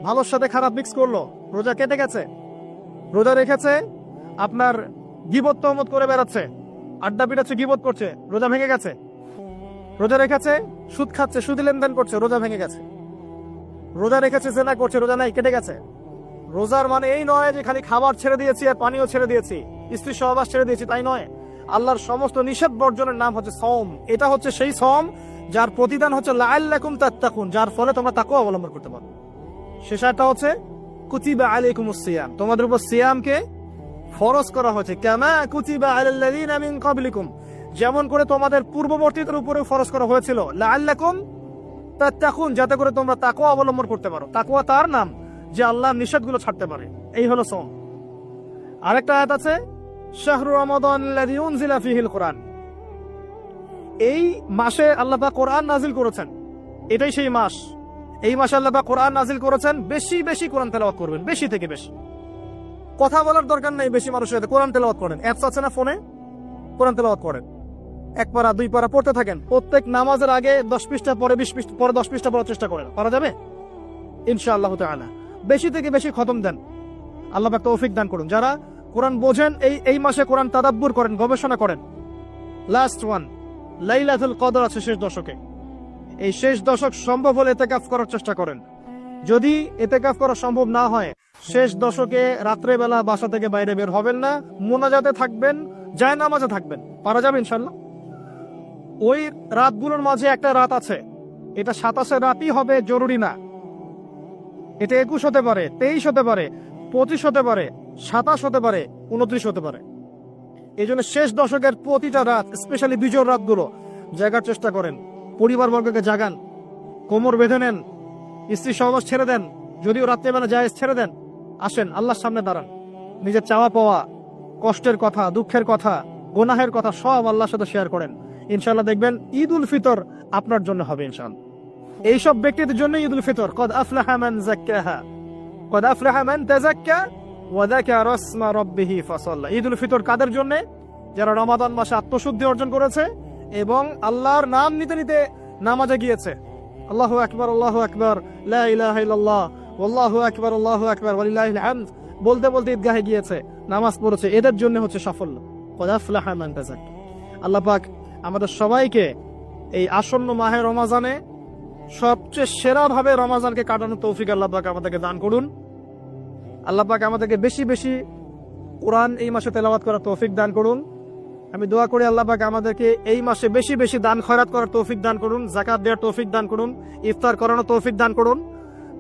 ভালোর সাথে খারাপ মিক্স করলো, রোজা কেটে গেছে। রোজা রেখেছে, আপনার গীবত তহমত করে বেড়াচ্ছে, আড্ডা পিটাচ্ছে, গীবত করছে, রোজা ভেঙে গেছে। রোজা রেখেছে, সুদ খাচ্ছে, সুদি লেনদেন করছে, রোজা ভেঙে গেছে। রোজা রেখেছে, জেনা করছে, রোজা নাই, কেটে গেছে। রোজার মানে এই নয় যে খালি খাবার ছেড়ে দিয়েছি আর পানিও ছেড়ে দিয়েছি, স্ত্রী সহবাস ছেড়ে দিয়েছি, তাই নয়। আল্লাহর সমস্ত নিষেধ বর্জনের নাম হচ্ছে সওম। এটা হচ্ছে সেই সওম যার প্রতিদান হচ্ছে লাআল্লাকুম তাত্তাকুন, যার ফলে তোমরা তাকওয়া অবলম্বন করতে পারো। শেষটা হচ্ছে কুতিবা আলাইকুমুস সিয়াম, তোমাদের উপর সিয়ামকে ফরজ করা হয়েছে। কামা কুতিবা আলাল্লাযিনা মিন ক্বাবলিকুম, যেমন করে তোমাদের পূর্ববর্তীদের উপরে ফরজ করা হয়েছিল। লাআল্লাকুম তাত্তাকুন, যাতে করে তোমরা তাকওয়া অবলম্বন করতে পারো। তাকওয়া তার নাম যে আল্লাহর নিষেধগুলো ছাড়তে পারে। এই হলো সওম। আরেকটা আয়াত আছে, শাহরু রমাদানাল্লাযী উনজিলা ফীহিল কুরআন, এই মাসে আল্লাহ পাক কোরআন নাজিল করেছেন। এটাই সেই মাস। এই মাসে আল্লাহ পাক কোরআন নাজিল করেছেন। বেশি বেশি কোরআন তেলাওয়াত করবেন, বেশি থেকে বেশি। কথা বলার দরকার নেই, বেশি মানুষের সাথে কোরআন তেলাওয়াত করেন। অ্যাপস আছে না ফোনে, কোরআন তেলাওয়াত করেন। এক পারা দুই পারা পড়তে থাকেন। প্রত্যেক নামাজের আগে 10 পৃষ্ঠা, পরে 20 পৃষ্ঠা, পরে 10 পৃষ্ঠা পড়ার চেষ্টা করেন। পারা যাবে ইনশাআল্লাহ তাআলা। বেশি থেকে বেশি খতম দেন, আল্লাহ পাক তৌফিক দান করুন। যারা কোরআন বোঝেন, এই মাসে কোরআন তাদাব্বুর করেন, গবেষণা করেন। লাস্ট ওয়ান, লাইলাতুল কদর আছে শেষ দশকে। এই শেষ দশক সম্ভব হলে ইতিকাফ করার চেষ্টা করেন। যদি ইতিকাফ করা সম্ভব না হয়, শেষ দশকে রাত্রে বেলা বাসা থেকে বাইরে বের হবেন না, মুনাজাতে থাকবেন, জায়নামাজে থাকবেন। পারা যাবে ইনশাআল্লাহ। ওই রাতগুলোর মাঝে একটা রাত আছে, এটা 27 রাতই হবে জরুরি না। এটা 21 হতে পারে, 23 হতে পারে, 25 হতে পারে, 27 হতে পারে, 29 হতে পারে। এই জন্য শেষ দশকের প্রতিটা রাত, স্পেশালি বিজয় রাতগুলো জাগার চেষ্টা করেন। পরিবারবর্গকে জাগান, কোমর বেঁধে নেন, স্ত্রী সহবাস ছেড়ে দেন, যদিও রাত্রেবেলা জায়েজ ছেড়ে দেন। আসেন আল্লাহর সামনে দাঁড়ান, নিজের চাওয়া পাওয়া, কষ্টের কথা, দুঃখের কথা, গুনাহের কথা সব আল্লাহর সাথে শেয়ার করেন। ইনশাআল্লাহ দেখবেন ঈদ উল ফিতর আপনার জন্য হবে ইনশাআল্লাহ। এইসব ব্যক্তিদের জন্য ঈদ উল ফিতর। কদ আফলাহা মান যাক্কাহা, কদ আফলাহা মান তাযাক্কা ওয়া যাকারা ইসমা রাব্বিহি ফাসাল্লা। ঈদ উল ফিতর কাদের জন্য? যারা রমাদান মাসে আত্মশুদ্ধি অর্জন করেছে এবং আল্লাহর নাম নিতে নিতে নামাজে গিয়েছে। আল্লাহু আকবার, আল্লাহু আকবার, লা ইলাহা ইল্লাল্লাহ, আল্লাহু আকবার, আল্লাহু আকবার, ওয়ালিল্লাহিল হামদ বলতে বলতে ঈদগাহে গিয়েছে, নামাজ পড়েছে। এদের জন্য হচ্ছে সাফল্য। কদ আফলাহা মান তাযাক্কা। আল্লাহ পাক আমাদের সবাইকে এই আসন্ন মাহে রমাজানে সবচেয়ে সেরা ভাবে রমাজানকে কাটানোর তৌফিক আল্লাহ পাক আমাদেরকে দান করুন। আল্লাহ পাক আমাদেরকে বেশি বেশি কোরআন এই মাসে তেলাওয়াত করার তৌফিক দান করুন। আমি দোয়া করি আল্লাহ পাক আমাদেরকে এই মাসে বেশি বেশি দান খয়রাত করার তৌফিক দান করুন, যাকাত দেওয়ার তৌফিক দান করুন, ইফতার করানোর তৌফিক দান করুন,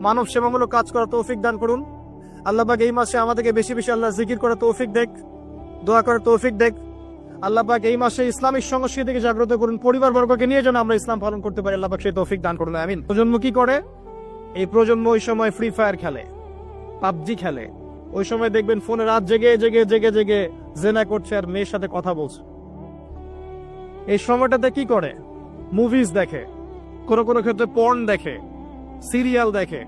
মানব সেবামূলক কাজ করার তৌফিক দান করুন। আল্লাহ পাক এই মাসে আমাদেরকে বেশি বেশি আল্লাহ জিকির করার তৌফিক দেখ, দোয়া করার তৌফিক দেখ। আল্লাহ পাক এই মাসে ইসলামিক সংস্কৃতিকে জাগ্রত করুন, পরিবারবর্গকে নিয়ে যেন আমরা ইসলাম পালন করতে পারি। আল্লাহ পাক সেই তৌফিক দান করুন, আমিন। প্রজন্ম কি করে? এই প্রজন্ম ওই সময় ফ্রি ফায়ার খেলে, পাবজি খেলে। ওই সময় দেখবেন ফোনে রাত জেগে জেগে জেগে জেগে জেনা করছে আর মেয়ের সাথে কথা বলছে। এই সময়টাতে কি করে? মুভিজ দেখে, কোনো কোনো ক্ষেত্রে পর্ন দেখে, সিরিয়াল দেখে।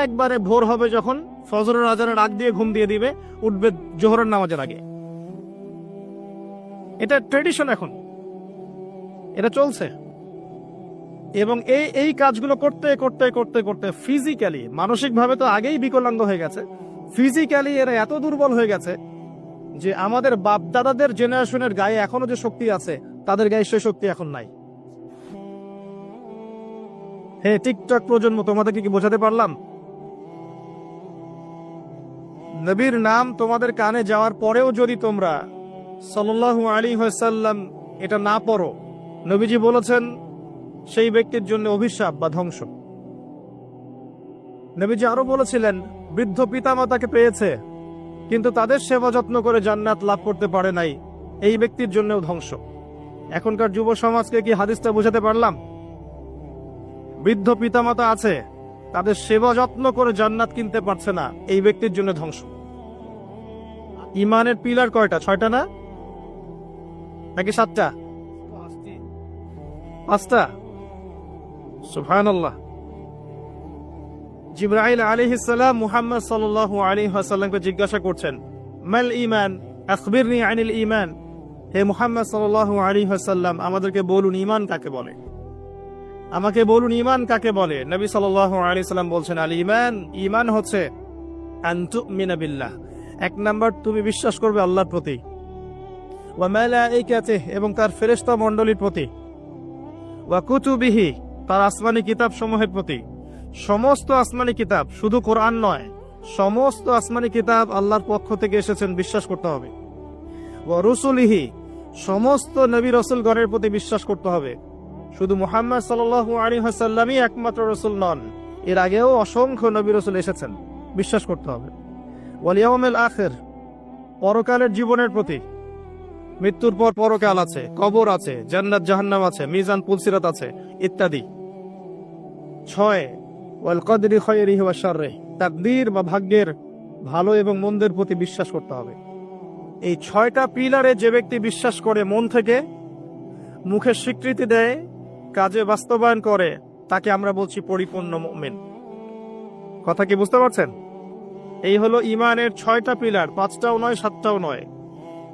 একবারে ভোর হবে যখন, ফজরের আজানের আগ দিয়ে ঘুম দিয়ে দিবে, উঠবে জোহরের নামাজের আগে। এটা ট্রেডিশন, এখন এটা চলছে। এবং এই কাজগুলো করতে করতে করতে করতে ফিজিক্যালি, মানসিকভাবে তো আগেই বিকলাঙ্গ হয়ে গেছে, ফিজিক্যালি এরা এত দুর্বল হয়ে গেছে যে আমাদের বাপ দাদাদের জেনারেশনের গায়ে এখনো যে শক্তি আছে, তাদের গায়ে সেই শক্তি এখন নাই। হে টিকটক প্রজন্ম, তোমাদেরকে কি বোঝাতে পারলাম? নবীর নাম তোমাদের কানে যাওয়ার পরেও যদি তোমরা সাল্লাল্লাহু আলাইহি ওয়াসাল্লাম এটা না পড়ো, নবীজি বলেছেন সেই ব্যক্তির জন্য অভিশাপ বা ধ্বংস। নবীজি আরো বলেছিলেন, বৃদ্ধ পিতামাতাকে পেয়েছে কিন্তু তাদের সেবা যত্ন করে জান্নাত লাভ করতে পারে নাই, এই ব্যক্তির জন্যও ধ্বংস। এখনকার যুব সমাজকে কি হাদিসটা বোঝাতে পারলাম? বৃদ্ধ পিতামাতা আছে, তাদের সেবা যত্ন করে জান্নাত কিনতে পারছে না, এই ব্যক্তির জন্য ধ্বংস। ইমানের পিলার কয়টা? 6টা না নাকি 7টা? 5টা। সুবহানাল্লাহ। জিবরাইল আলাইহিস সালাম মুহাম্মদ সাল্লাল্লাহু আলাইহি ওয়াসাল্লামকে জিজ্ঞাসা করছেন, মাল ঈমান, আখবিরনি আনিল ঈমান। হে মুহাম্মদ সাল্লাল্লাহু আলাইহি ওয়াসাল্লাম, আমাদেরকে বলুন ঈমান কাকে বলে, আমাকে বলুন ঈমান কাকে বলে। নবী সাল্লাল্লাহু আলাইহি সাল্লাম বলছেন, আল ঈমান, ঈমান হচ্ছে আন তুমিনা বিল্লাহ, 1 নাম্বার তুমি বিশ্বাস করবে আল্লাহর প্রতি, ওয়া মালাইকাতিহি, এবং তার ফেরেশতা মণ্ডলীর প্রতি, ওয়া কুতুবিহি, তার আসমানি কিতাব সমূহের প্রতি। সমস্ত আসমানি কিতাব, শুধু কোরআন নয়, সমস্ত আসমানি কিতাব আল্লাহর পক্ষ থেকে এসেছেন, বিশ্বাস করতে হবে। ওয়া রুসুলিহি, সমস্ত নবী রাসূলগণের প্রতি বিশ্বাস করতে হবে। শুধু মুহাম্মদ সাল্লাল্লাহু আলাইহি ওয়াসাল্লামই একমাত্র রাসূল নন, এর আগেও অসংখ্য নবী রাসূল এসেছেন, বিশ্বাস করতে হবে। ওয়াল ইয়াউমিল আখির, পরকালের জীবনের প্রতি, মৃত্যুর পর পরকাল আছে, কবর আছে, জান্নাত জাহান্নাম আছে, মিজান পুলসিরাত আছে ইত্যাদি। 6, ওয়াল কদরি খায়রিহি ওয়া শাররিহি, তাকদীর বা ভাগ্যের ভালো এবং মন্দের প্রতি বিশ্বাস করতে হবে। এই 6টা পিলারে যে ব্যক্তি বিশ্বাস করে মন থেকে, মুখে স্বীকৃতি দেয়, কাজে বাস্তবায়ন করে, তাকে আমরা বলছি পরিপূর্ণ মুমিন। কথা কি বুঝতে পারছেন? এই হলো ঈমানের 6টা পিলার, 5টাও নয় 7টাও নয়।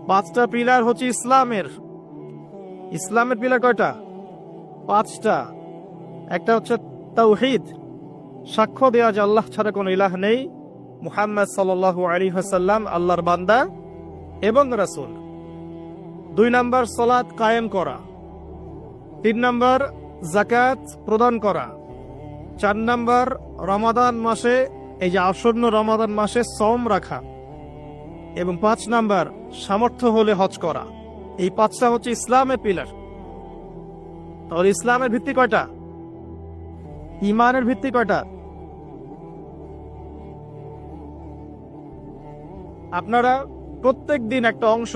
5টা পিলার হচ্ছে ইসলামের। ইসলামের পিলার কয়টা? 5টা। একটা হচ্ছে তাওহীদ, সাক্ষ্য দেওয়া যে আল্লাহ ছাড়া কোনো ইলাহ নেই, মুহাম্মদ সাল্লাল্লাহু আলাইহি ওয়াসাল্লাম আল্লাহর বান্দা এবং রাসূল। 2 নাম্বার সালাত কায়েম করা। 3 নাম্বার যাকাত প্রদান করা। 4 নাম্বার রমাদান মাসে, এই যে আসন্ন রমাদান মাসে সওম রাখা। এবং 5 নাম্বার সামর্থ্য হলে হজ করা। এই 5টা হচ্ছে ইসলামের পিলার। তাহলে ইসলামের ভিত্তি কয়টা? ঈমানের ভিত্তি কয়টা? আপনারা প্রত্যেক দিন একটা অংশ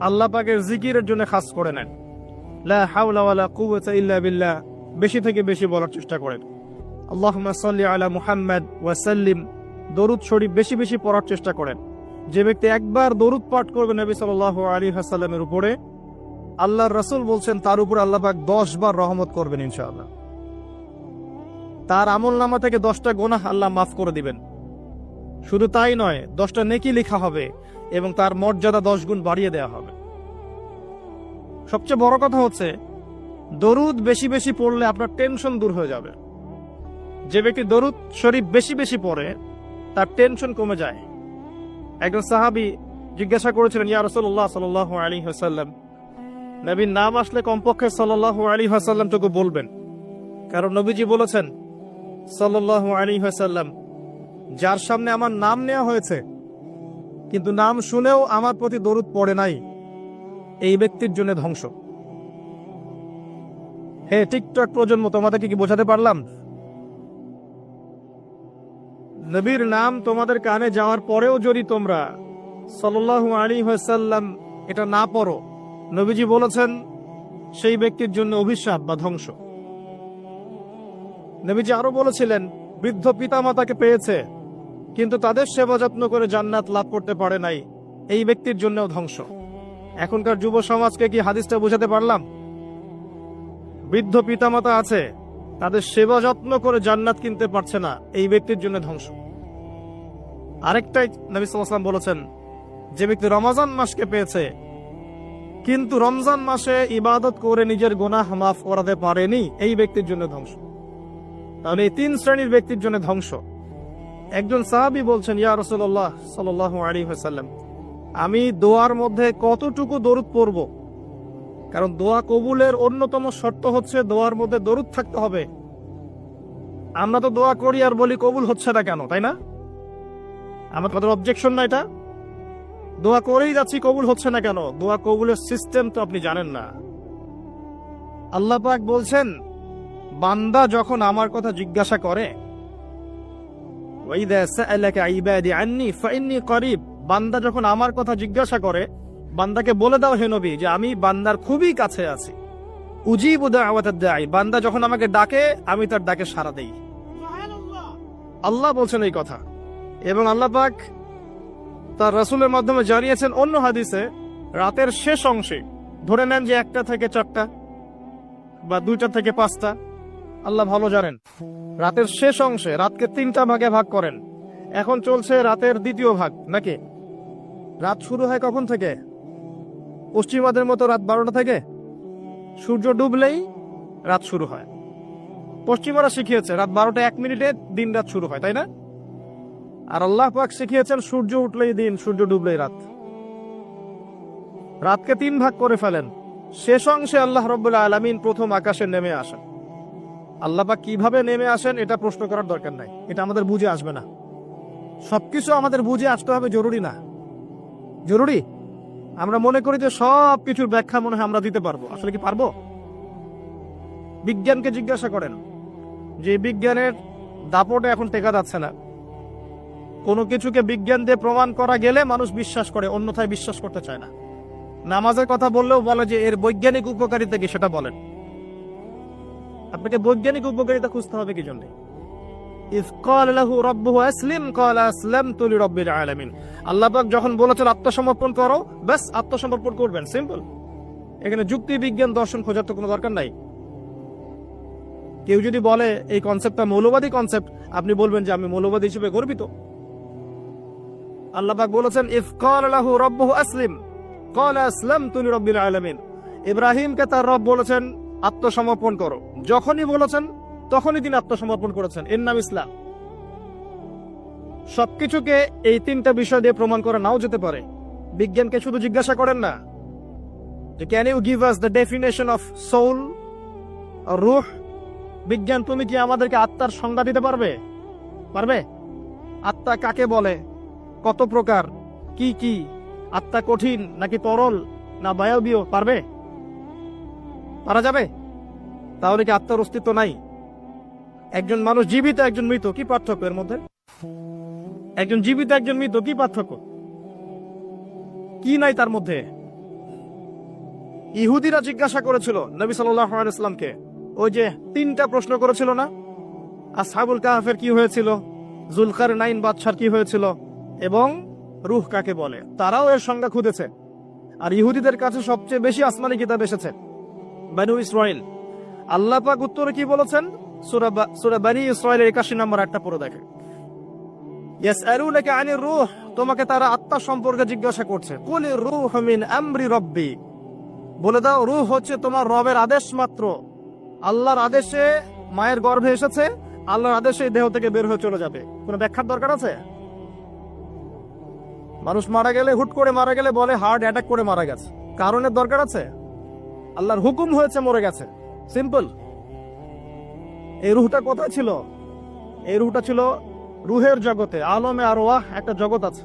আল্লাহ পাকের জিকিরের জন্য খাস করে নেন। লা হাওলা ওয়ালা কুওয়াতা ইল্লা বিল্লাহ, বেশি থেকে বেশি বলার চেষ্টা করেন। আল্লাহুম্মা সাল্লি আলা মুহাম্মাদ ওয়া সাল্লিম, দরুদ শরীফ বেশি বেশি পড়ার চেষ্টা করেন। যে ব্যক্তি একবার দরুদ পাঠ করবে নবী সাল্লাল্লাহু আলাইহি ওয়াসাল্লামের উপরে, আল্লাহর রাসূল বলছেন তার উপর আল্লাহ পাক 10 বার রহমত করবেন ইনশাআল্লাহ। তার আমলনামা থেকে 10টা গুনাহ আল্লাহ মাফ করে দিবেন। শুধু তাই নয়, 10টা নেকি লেখা হবে এবং তার মর্যাদা 10 গুণ বাড়িয়ে দেওয়া হবে। সবচেয়ে বড় কথা হচ্ছে, দরুদ বেশি বেশি পড়লে আপনার টেনশন দূর হয়ে যাবে। যে ব্যক্তি দরুদ শরীফ বেশি বেশি পড়ে, তার টেনশন কমে যায়। একজন সাহাবী জিজ্ঞাসা করেছিলেন, ইয়া রাসূলুল্লাহ সাল্লাল্লাহু আলাইহি ওয়াসাল্লাম, নবীর নাম আসলে কমপক্ষে সাল্লাল্লাহু আলাইহি ওয়াসাল্লাম টুকু বলবেন, কারণ নবীজি বলেছেন সাল্লাল্লাহু আলাইহি ওয়াসাল্লাম, যার সামনে আমার নাম নেওয়া হয়েছে কিন্তু নাম শুনেও আমার প্রতি দরুদ পড়ে নাই, এই ব্যক্তির জন্য ধ্বংস। হে টিকটক প্রজন্ম, তোমাদেরকে কি বোঝাতে পারলাম? নবীর নাম তোমাদের কানে যাওয়ার পরেও যদি তোমরা সাল্লাল্লাহু আলাইহি ওয়াসাল্লাম এটা না পড়ো, নবীজি বলেছেন সেই ব্যক্তির জন্য অভিশাপ বা ধ্বংস। নবীজি আরো বলেছিলেন, বৃদ্ধ পিতামাতাকে পেয়েছে কিন্তু তাদের সেবা যত্ন করে জান্নাত লাভ করতে পারে নাই, এই ব্যক্তির জন্যও ধ্বংস। এখনকার যুব সমাজকে কি হাদিসটা বোঝাতে পারলাম? বৃদ্ধ পিতামাতা আছে, তাদের সেবা যত্ন করে জান্নাত কিনতে পারছে না, এই ব্যক্তির জন্য ধ্বংস। আরেকটাই নবী সাল্লাল্লাহু আলাইহি ওয়াসাল্লাম বলেছেন, যে ব্যক্তি রমজান মাসকে পেয়েছে কিন্তু রমজান মাসে ইবাদত করে নিজের গুনাহ মাফ করাতে পারেনি, এই ব্যক্তির জন্য ধ্বংস। তাহলে এই 3 শ্রেণীর ব্যক্তির জন্য ধ্বংস। একজন সাহাবী বলছেন, ইয়া রাসূলুল্লাহ সাল্লাল্লাহু আলাইহি ওয়াসাল্লাম, আমি দোয়ার মধ্যে কতটুকু দরুদ পড়ব? কারণ দোয়া কবুলের অন্যতম শর্ত হচ্ছে দোয়ার মধ্যে দরুদ থাকতে হবে। আমরা তো দোয়া করি আর বলি কবুল হচ্ছে না কেন, তাই না? আমার কথা অবজেকশন না এটা? দোয়া করেই যাচ্ছি, কবুল হচ্ছে না কেন? দোয়া কবুলের সিস্টেম তো আপনি জানেন না। আল্লাহ পাক বলছেন, বান্দা যখন আমার কথা জিজ্ঞাসা করে, ওয়াইদা সাআলাকা ইবাদি আন্নী ফাইন্নী করিব, বান্দা যখন আমার কথা জিজ্ঞাসা করে, বান্দাকে বলে দাও হে নবী যে আমি বান্দার খুবই কাছে আছি। উজিবু দাওয়াতাদ দাঈ, বান্দা যখন আমাকে ডাকে আমি তার ডাকে সাড়া দেই। আল্লাহ বলছেন এই কথা, এবং আল্লাহ পাক তার রাসূলের মাধ্যমে জানিয়েছেন অন্য হাদিসে, রাতের শেষ অংশে, ধরে নেন যে 1টা থেকে 4টা বা 2টা থেকে 5টা, আল্লাহ ভালো জানেন, রাতের শেষ অংশে রাতকে 3টা ভাগে ভাগ করেন। এখন চলছে রাতের 2য় ভাগ, নাকি? রাত শুরু হয় কখন থেকে? পশ্চিমাদের মতো রাত 12টা থেকে। সূর্য ডুবলেই রাত শুরু হয়। পশ্চিমারা শিখিয়েছে রাত 12টা 1 মিনিটে দিন রাত শুরু হয়, তাই না? আর আল্লাহ পাক শিখিয়েছেন সূর্য উঠলেই দিন, সূর্য ডুবলেই রাত। রাতকে 3 ভাগ করে ফেলেন। শেষ অংশে আল্লাহ রাব্বুল আলামিন প্রথম আকাশে নেমে আসেন। আল্লাহ পাক কিভাবে নেমে আসেন এটা প্রশ্ন করার দরকার নাই, এটা আমাদের বুঝে আসবে না। সবকিছু আমাদের বুঝে আসতে হবে জরুরি না। জরুরি? আমরা মনে করি যে সব কিছুর ব্যাখ্যা মনে হয় আমরা দিতে পারবো। আসলে কি পারবো? বিজ্ঞানকে জিজ্ঞাসা করেন, যে বিজ্ঞানের দাপটে এখন টেকা যাচ্ছে না। কোনো কিছুকে বিজ্ঞান দিয়ে প্রমাণ করা গেলে মানুষ বিশ্বাস করে, অন্যথায় বিশ্বাস করতে চায় না। নামাজের কথা বললেও বলে যে এর বৈজ্ঞানিক উপকারিতা কি সেটা বলেন। আপনাকে বৈজ্ঞানিক উপকারিতা খুঁজতে হবে কি জন্য? ইয ক্বালা লাহু রাব্বুহু আসলিম ক্বালা আসলামতু লিরাব্বিল আলামিন। আল্লাহ পাক যখন বলেছেন আত্মসমর্পণ করো, ব্যাস আত্মসমর্পণ করবেন, সিম্পল। এখানে যুক্তি, বিজ্ঞান, দর্শন খোঁজার তো কোনো দরকার নাই। কেউ যদি বলে এই কনসেপ্টটা মৌলবাদী কনসেপ্ট, আপনি বলবেন যে আমি মৌলবাদী হিসেবে গর্বিত। আল্লাহ পাক বলেছেন ইয ক্বালা লাহু রাব্বুহু আসলিম ক্বালা আসলামতু লিরাব্বিল আলামিন। ইব্রাহিমকে তার রব বলেছেন আত্মসমর্পণ করো, যখনই বলেছেন তখনই তিনি আত্মসমর্পণ করেছেন। এর নাম ইসলাম। সবকিছুকে এই 3টা বিষয় দিয়ে প্রমাণ করা নাও যেতে পারে। বিজ্ঞানকে শুধু জিজ্ঞাসা করেন না যে can you give us the definition of soul, রূহ। বিজ্ঞান, তুমি কি আমাদেরকে আত্মার সংজ্ঞা দিতে পারবে? পারবে? আত্মা কাকে বলে, কত প্রকার, কি কি, আত্মা কঠিন নাকি তরল না বায়বীয়, পারবে? পারা যাবে? তাহলে কি আত্মার অস্তিত্ব নাই? একজন মানুষ জীবিত, একজন মৃত, কি পার্থক্য এর মধ্যে? একজন জীবিত, একজন মৃত, কি পার্থক্য? কি নাই তার মধ্যে? ইহুদিরা জিজ্ঞাসা করেছিল নবী সাল্লাল্লাহু আলাইহি ওয়াসাল্লামকে, ওই যে 3টা প্রশ্ন করেছিল না, আসহাবুল কাহফের কি হয়েছিল, যুলকারনাইন বাদশার কি হয়েছিল, এবং রূহ কাকে বলে। তারাও এর সংজ্ঞা খুঁজেছে। আর ইহুদিদের কাছে সবচেয়ে বেশি আসমানি কিতাব এসেছে, বনু ইসরাইল। আল্লাহ পাক উত্তরে কি বলেছেন? সূরা বনী ইসরাইলের 81 নম্বর আয়াতটা পড়ে দেখেন। ইয়াসআলুনাকা আনির রূহ, তোমাকে তারা আত্মা সম্পর্কে জিজ্ঞাসা করছে। কুলির রূহু মিন আমরি রাব্বি, বলে দাও রূহ হচ্ছে তোমার রবের আদেশ মাত্র। আল্লাহর আদেশে মায়ের গর্ভে এসেছে, আল্লাহর আদেশে দেহ থেকে বের হয়ে চলে যাবে। কোনো ব্যাখ্যার দরকার আছে? মানুষ মারা গেলে, হুট করে মারা গেলে বলে হার্ট অ্যাটাক করে মারা গেছে, কারণের দরকার আছে? আল্লাহর হুকুম হয়েছে, মরে গেছে, সিম্পল। এই রূহটা কোথায় ছিল? এই রূহটা ছিল রুহের জগতে, আলমে আরওয়াহ একটা জগৎ আছে।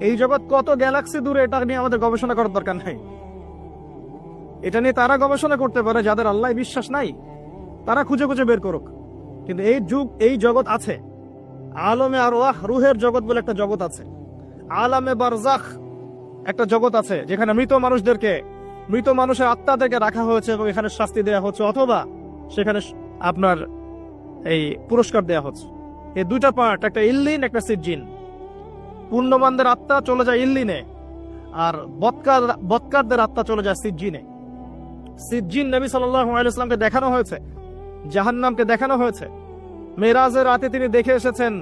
এই জগৎ কত গ্যালাক্সি দূরে, এটা নিয়ে আমাদের গবেষণা করার দরকার নাই। এটা নিয়ে তারা গবেষণা করতে পারে যাদের আল্লাহ বিশ্বাস নাই, তারা খুঁজে খুঁজে বের করুক। কিন্তু এই জগৎ আছে, আলমে আরওয়াহ, রুহের জগৎ বলে একটা জগৎ আছে। আলামে বারজাখ একটা জগৎ আছে, যেখানে মৃত মানুষের আত্মাদেরকে রাখা হয়েছে এবং এখানে শাস্তি দেওয়া হচ্ছে, অথবা সেখানে আপনার এই পুরস্কার দেওয়া হচ্ছে। এই 2টা পার্ট, একটা ইল্লিন, একটা সিজ্জিন। পুণ্যবানদের আত্মা চলে যায় ইল্লিনে, আর বৎকারদের আত্মা চলে যায় সিজ্জিনে। সিজ্জিন নবী সাল্লাল্লাহু আলাইহি ওয়াসাল্লামকে দেখানো হয়েছে, জাহান্নামকে দেখানো হয়েছে। মেরাজের রাতে তিনি দেখে এসেছেন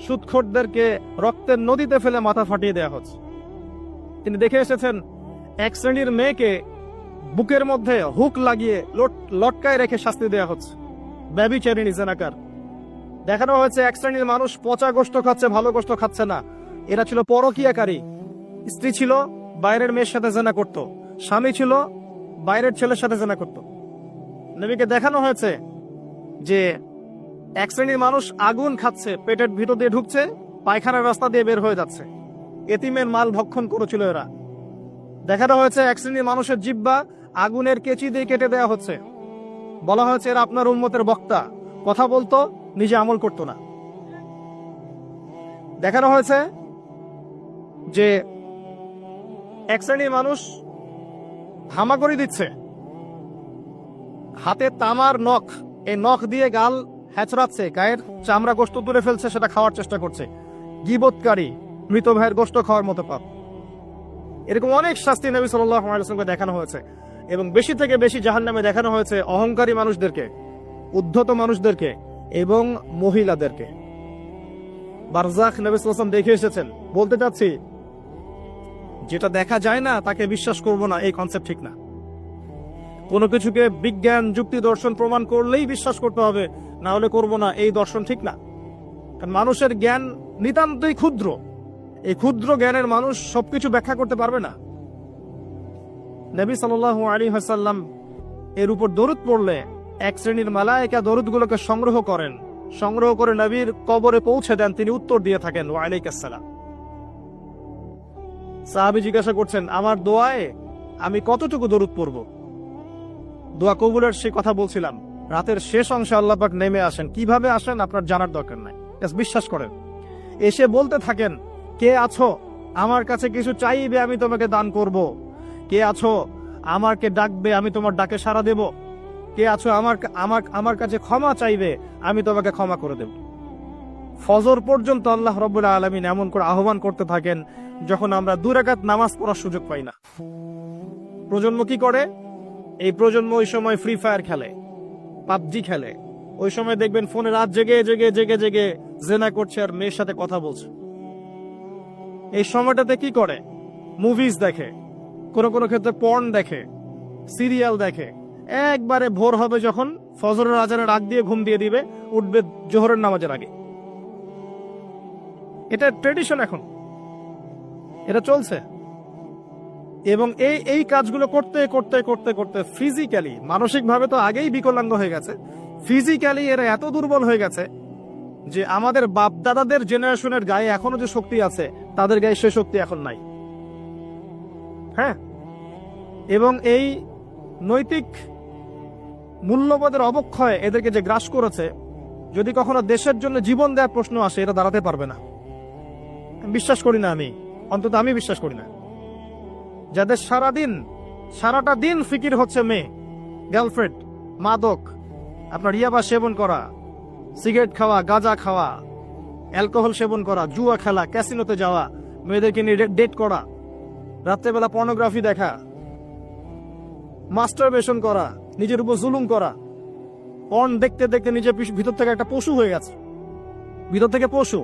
সুদখোরদেরকে রক্তের নদীতে ফেলে মাথা ফাটিয়ে দেওয়া হচ্ছে। তিনি দেখে এসেছেন এক শ্রেণীর মেয়েকে বুকের মধ্যে হুক লাগিয়ে লটকায় রেখে শাস্তি দেওয়া হচ্ছে, ব্যভিচারিণী, জেনাকার। দেখানো হয়েছে এক শ্রেণীর মানুষ পচা গোশত খাচ্ছে, ভালো গোশত খাচ্ছে না। এরা ছিল পরকীয়াকারী। স্ত্রী ছিল বাইরের মেয়ের সাথে জেনা করত, স্বামী ছিল বাইরের ছেলের সাথে জেনা করত। নবীকে দেখানো হয়েছে যে এক শ্রেণীর মানুষ আগুন খাচ্ছে, পেটের ভিতর দিয়ে ঢুকছে, পায়খানার রাস্তা দিয়ে বের হয়ে যাচ্ছে। এতিমের মাল ভক্ষণ করেছিল এরা। দেখানো হয়েছে এক শ্রেণীর মানুষের জিহ্বা আগুনের কেচি দিয়ে কেটে দেওয়া হচ্ছে। বলা হয়েছে এরা আপনার উম্মতের বক্তা, কথা বলতো, নিজে আমল করতো না। দেখানো হয়েছে যে এক শ্রেণীর মানুষ হামাগুড়ি দিচ্ছে, হাতে তামার নখ, এই নখ দিয়ে গাল হ্যাচড়াচ্ছে, গায়ের চামড়া গোশত তুলে ফেলছে, সেটা খাওয়ার চেষ্টা করছে। গীবতকারী, মৃত ভাইয়ের গোশত খাওয়ার মতো পাপ। এরকম অনেক শাস্তি নবী সাল্লাল্লাহু আলাইহি ওয়াসাল্লামকে দেখানো হয়েছে। এবং বেশি থেকে বেশি জাহান্নামে দেখানো হয়েছে অহংকারী মানুষদেরকে, উদ্ধত মানুষদেরকে এবং মহিলাদেরকে। বারজাখ নবী সাল্লাল্লাহু আলাইহি ওয়াসাল্লাম দেখে এসেছেন। বলতে চাচ্ছি, যেটা দেখা যায় না তাকে বিশ্বাস করব না, এই কনসেপ্ট ঠিক না। কোনো কিছুকে বিজ্ঞান, যুক্তি, দর্শন প্রমাণ করলেই বিশ্বাস করতে হবে, না হলে করব না, এই দর্শন ঠিক না। কারণ মানুষের জ্ঞান নিতান্তই ক্ষুদ্র। এই ক্ষুদ্র জ্ঞানের মানুষ সবকিছু ব্যাখ্যা করতে পারবে না। নবী সাল্লাল্লাহু আলাইহি ওয়াসাল্লাম এর উপর দরুদ পড়লে এক শ্রেণীর মালায়েকা দরুদগুলোকে সংগ্রহ করেন, সংগ্রহ করে নবীর কবরে পৌঁছে দেন, তিনি উত্তর দিয়ে থাকেন ওয়া আলাইকুস সালাম। সাহাবী জিজ্ঞাসা করছেন, আমার দোয়ায় আমি কতটুকু দরুদ পড়ব? দোয়া কবুলের সে কথা বলছিলাম। রাতের শেষ অংশে আল্লাহ পাক নেমে আসেন। কিভাবে আসেন আপনার জানার দরকার নাই, বিশ্বাস করেন। এসে বলতে থাকেন, কে আছো আমার কাছে কিছু চাইবে, আমি তোমাকে দান করব। কে আছো আমাকে ডাকবে, আমি তোমার ডাকে সাড়া দেব। কে আছো আমার কাছে ক্ষমা চাইবে, আমি তোমাকে ক্ষমা করে দেব। ফজর পর্যন্ত আল্লাহ রাব্বুল আলামিন এমন করে আহ্বান করতে থাকেন যখন আমরা 2 রাকাত নামাজ পড়ার সুযোগ পাই না। প্রজন্ম কি করে? এই প্রজন্ম ওই সময় ফ্রি ফায়ার খেলে, পাবজি খেলে। ওই সময় দেখবেন ফোনে রাত জেগে জেগে জেগে জেগে জেনা করছে আর মেয়ের সাথে কথা বলছে। এই সময়টাতে কি করে? মুভিজ দেখে, কোনো ক্ষেত্রে পর্ন দেখে, সিরিয়াল দেখে। একবারে ভোর হবে যখন, ফজরের আজানের আগ দিয়ে ঘুম দিয়ে দিবে, উঠবে জোহরের নামাজের আগে। এটা ট্রেডিশন, এখন এটা চলছে। এবং এই কাজগুলো করতে করতে করতে করতে ফিজিক্যালি, মানসিকভাবে তো আগেই বিকলাঙ্গ হয়ে গেছে, ফিজিক্যালি এরা এত দুর্বল হয়ে গেছে যে আমাদের বাপ দাদাদের জেনারেশনের গায়ে এখনো যে শক্তি আছে, তাদের গায়ে সে শক্তি এখন নাই। হ্যাঁ, এবং এই নৈতিক মূল্যবোধের অবক্ষয় এদেরকে যে গ্রাস করেছে, যদি কখনো দেশের জন্য জীবন দেওয়ার প্রশ্ন আসে, এটা দাঁড়াতে পারবে না। বিশ্বাস করি না, অন্তত আমি বিশ্বাস করি না। যাদের সারাটা দিন ফিকির হচ্ছে মেয়ে, গার্লফ্রেন্ড, মাদক, আপনার ইয়াবা সেবন করা, সিগারেট খাওয়া, গাঁজা খাওয়া, অ্যালকোহল সেবন করা, জুয়া খেলা, ক্যাসিনোতে যাওয়া, মেয়েদেরকে নিয়ে ডেট করা, রাত্রেবেলা পর্নোগ্রাফি দেখা, মাস্টারবেশন করা, নিজের উপর জুলুম করা। পর্ন দেখতে দেখতে নিজের ভিতর থেকে একটা পশু হয়ে গেছে, ভিতর থেকে পশু।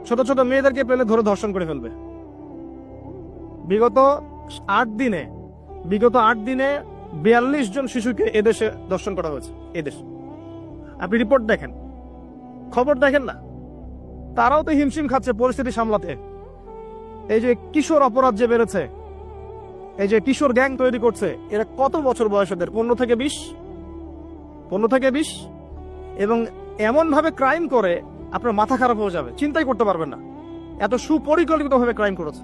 ছোট ছোট মেয়েদেরকে পেলে ধরে ধর্ষণ করে ফেলবে। বিগত 8 দিনে 42 জন শিশুকে এদেশে ধর্ষণ করা হয়েছে। এদেশে আপনি রিপোর্ট দেখেন, খবর দেখেন না? তারাও তো হিমশিম খাচ্ছে পরিস্থিতি সামলাতে। এই যে কিশোর অপরাধ যে বেড়েছে, এই যে কিশোর গ্যাং তৈরি করছে, এরা কত বছর বয়স এদের? 15 থেকে 20। এবং এমন ভাবে ক্রাইম করে আপনার মাথা খারাপ হয়ে যাবে, চিন্তাই করতে পারবেন না এত সুপরিকল্পিত ভাবে ক্রাইম করেছে।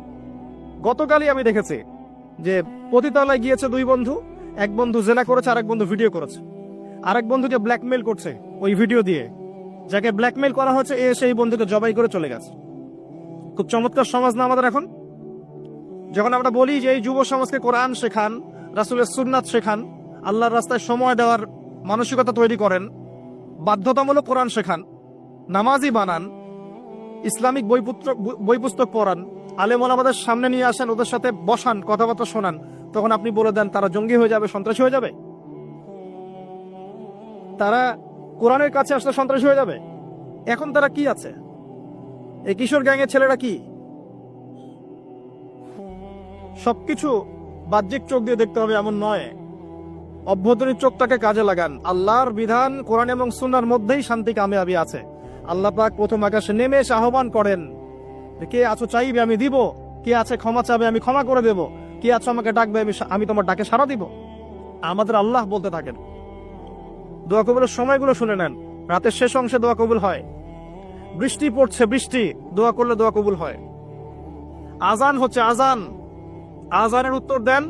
গতকালই আমি দেখেছি যে পতিতালয়ে গিয়েছে 2 বন্ধু, এক বন্ধু জেনা করেছে, আরেক বন্ধু ভিডিও করেছে। আরেক বন্ধুকে ব্ল্যাকমেইল করছে ওই ভিডিও দিয়ে। যাকে ব্ল্যাকমেইল করা হচ্ছে, সেই বন্ধুকে জবাই করে চলে গেছে। খুব চমৎকার সমাজ না আমাদের এখন? যখন আমরা বলি যে এই যুব সমাজকে কোরআন শেখান, রাসূলের সুন্নাত শেখান, আল্লাহর রাস্তায় সময় দেওয়ার মানসিকতা তৈরি করেন, বাধ্যতামূলক কোরআন শেখান, নামাজি বানান, ইসলামিক বই পুস্তক পড়ান, আলেম ওলামাদের সামনে নিয়ে আসেন, ওদের সাথে বসান, কথাবার্তা শোনান, তখন আপনি বলে দেন তারা জঙ্গি হয়ে যাবে, সন্ত্রাসী হয়ে যাবে? তারা কোরআনের কাছে আসলে সন্ত্রাসী হয়ে যাবে? এখন তারা কি আছে? এই কিশোর গ্যাংয়ের ছেলেরা কি? সবকিছু বাহ্যিক চোখ দিয়ে দেখতে হবে এমন নয়, অভ্যন্তরীণ চোখটাকে কাজে লাগান। আল্লাহর বিধান কোরআন এবং সুন্নাহর মধ্যেই শান্তি কামিয়াবি আছে। আল্লাহ পাক প্রথম আকাশে নেমে এসে আহ্বান করেন, কে আছো চাইবে আমি দিব, কে আছে ক্ষমা চাবে আমি ক্ষমা করে দেব, কে আছো আমাকে ডাকবে আমি তোমার ডাকে সাড়া দিব। আমাদের আল্লাহ বলতে থাকেন। দোয়া কবুলের সময়গুলো শুনে নেন। রাতের শেষ অংশে দোয়া কবুল হয়। বৃষ্টি পড়ছে, বৃষ্টি, দোয়া করলে দোয়া কবুল হয়। আজান হচ্ছে, আজান, আজানের উত্তর দেন,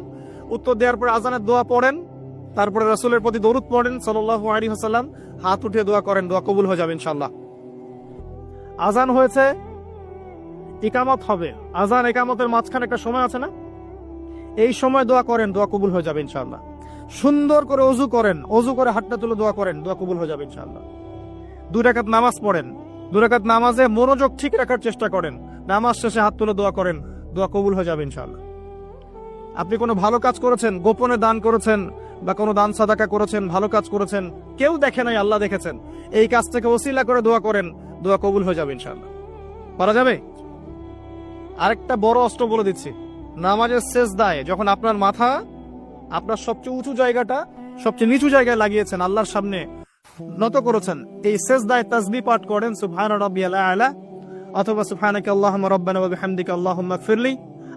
উত্তর দেওয়ার পর আজানের দোয়া পড়েন, তারপরে রাসূলের প্রতি দরুদ পড়েন সাল্লাল্লাহু আলাইহি ওয়াসাল্লাম, হাত উঠিয়ে দোয়া করেন, দোয়া কবুল হয়ে যাবে ইনশাআল্লাহ। আজান হয়েছে, ইকামত হবে, আজান ইকামতের মাঝখানে একটা সময় আছে না, এই সময় দোয়া করেন, দোয়া কবুল হয়ে যাবে ইনশাআল্লাহ। সুন্দর করে ওযু করেন, ওযু করে হাতটা তুলে দোয়া করেন, দোয়া কবুল হয়ে যাবে ইনশাআল্লাহ। 2 রাকাত নামাজ পড়েন, 2 রাকাত নামাজে মনোযোগ ঠিক রাখার চেষ্টা করেন, নামাজ শেষে হাত তুলে দোয়া করেন, দোয়া কবুল হয়ে যাবে ইনশাআল্লাহ। আপনি কোনো ভালো কাজ করেছেন, গোপনে দান করেছেন বা কোনো দান সাদাকা করেছেন, ভালো কাজ করেছেন, কেউ দেখে নাই, আল্লাহ দেখেছেন, এই কাজ থেকে ওসিলা করে দোয়া করেন, দোয়া কবুল হয়ে যাবে ইনশাআল্লাহ। পারা যাবে? আরেকটা বড় অস্ত্র বলে দিচ্ছি, নামাজের সেজদায় যখন আপনার মাথা আপনার সবচেয়ে উঁচু জায়গাটা সবচেয়ে নিচু জায়গায় লাগিয়েছেন, আল্লাহর সামনে নত করেছেন, এই সেজদায় তাসবিহ পাঠ করেন, সুবহানা রাব্বিয়াল আ'লা, অথবা সুবহানাকা আল্লাহুম্মা রাব্বানা ওয়া বিহামদিকা আল্লাহুম্মা ইগফিরলি,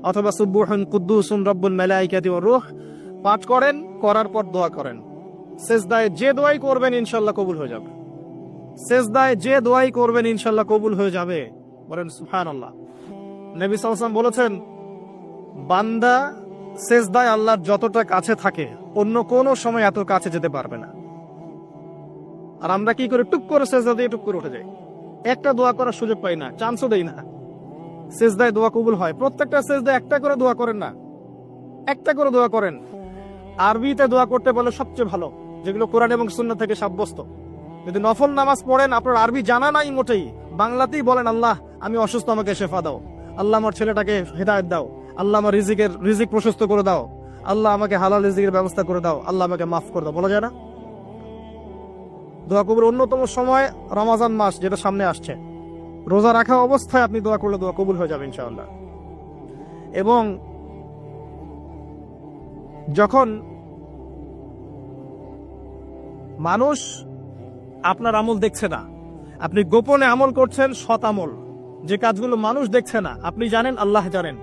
অথবা সুবহুন কুদ্দুসুন রব্বুল মালাইকাতি ওয়ার রূহ পাঠ করেন, করার পর দোয়া করেন। সেজদায় যে দোয়াই করবেন ইনশাআল্লাহ কবুল হয়ে যাবে। সেজদায় যে দোয়াই করবেন ইনশাআল্লাহ কবুল হয়ে যাবে, বলেন সুবহানাল্লাহ। নবী সাল্লাল্লাহু আলাইহি ওয়াসাল্লাম বলেছেন, বান্দা সেজদায় আল্লাহর যতটা কাছে থাকে অন্য কোনো সময় এত কাছে যেতে পারবে না। আর আমরা কি করে, টুক করে সেজদা দিয়ে টুক করে উঠে যাই, একটা দোয়া করার সুযোগ পাই না, চান্সও দেই না। সেজদায় দোয়া কবুল হয়, প্রত্যেকটা সেজদায় একটা করে দোয়া করেন না, একটা করে দোয়া করেন। আরবিতে দোয়া করতে বলে সবচেয়ে ভালো, যেগুলো কোরআন এবং সুন্নাহ থেকে সাব্যস্ত। যদি নফল নামাজ পড়েন, আপনার আরবি জানা নাই মোটেই, বাংলাতেই বলেন, আল্লাহ আমি অসুস্থ, আমাকে শেফা দাও, আল্লাহ আমার ছেলেটাকে হেদায়েত দাও, আল্লাহ আমার রিজিক প্রশস্ত করে দাও, আল্লাহ আমাকে হালাল রিজিকের ব্যবস্থা করে দাও, আল্লাহ আমাকে মাফ করে দাও, বলা যায় না? দোয়া কবুল অন্যতম সময় রমাজান মাস যেটা সামনে আসছে, রোজা রাখা অবস্থায় আপনি দোয়া করলে দোয়া কবুল হয়ে যাবে ইনশাআল্লাহ। এবং যখন মানুষ আপনার আমল দেখছে না, আপনি গোপনে আমল করছেন, সৎ আমল, যে কাজগুলো মানুষ দেখছে না, আপনি জানেন, আল্লাহ জানেন,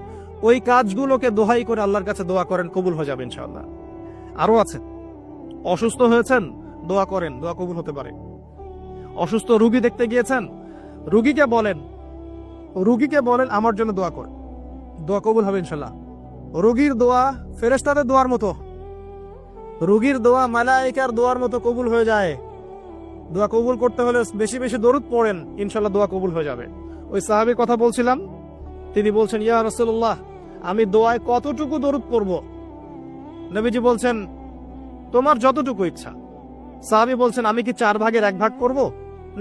ওই কাজগুলোকে দোহাই করে আল্লাহর কাছে দোয়া করেন, কবুল হয়ে যাবে ইনশাআল্লাহ। আরো আছে, অসুস্থ হয়েছেন, দোয়া করেন, দোয়া কবুল হতে পারে। অসুস্থ রোগী দেখতে গিয়েছেন, রোগীকে বলেন আমার জন্য দোয়া কর, দোয়া কবুল হবে ইনশাআল্লাহ। রোগীর দোয়া ফেরেশতাদের দোয়ার মতো, রোগীর দোয়া মালায়েকার দোয়ার মতো কবুল হয়ে যায়। দোয়া কবুল করতে হলে বেশি বেশি দরুদ পড়েন, ইনশাআল্লাহ দোয়া কবুল হয়ে যাবে। ওই সাহাবীর কথা বলছিলাম, তিনি বলছেন, ইয়া রাসূলুল্লাহ, আমি দোয়ায় কতটুকু দরুদ পড়ব? নবীজি বলছেন, তোমার যতটুকু ইচ্ছা। সাহাবী বলছেন, আমি কি 4 ভাগের 1 ভাগ করব?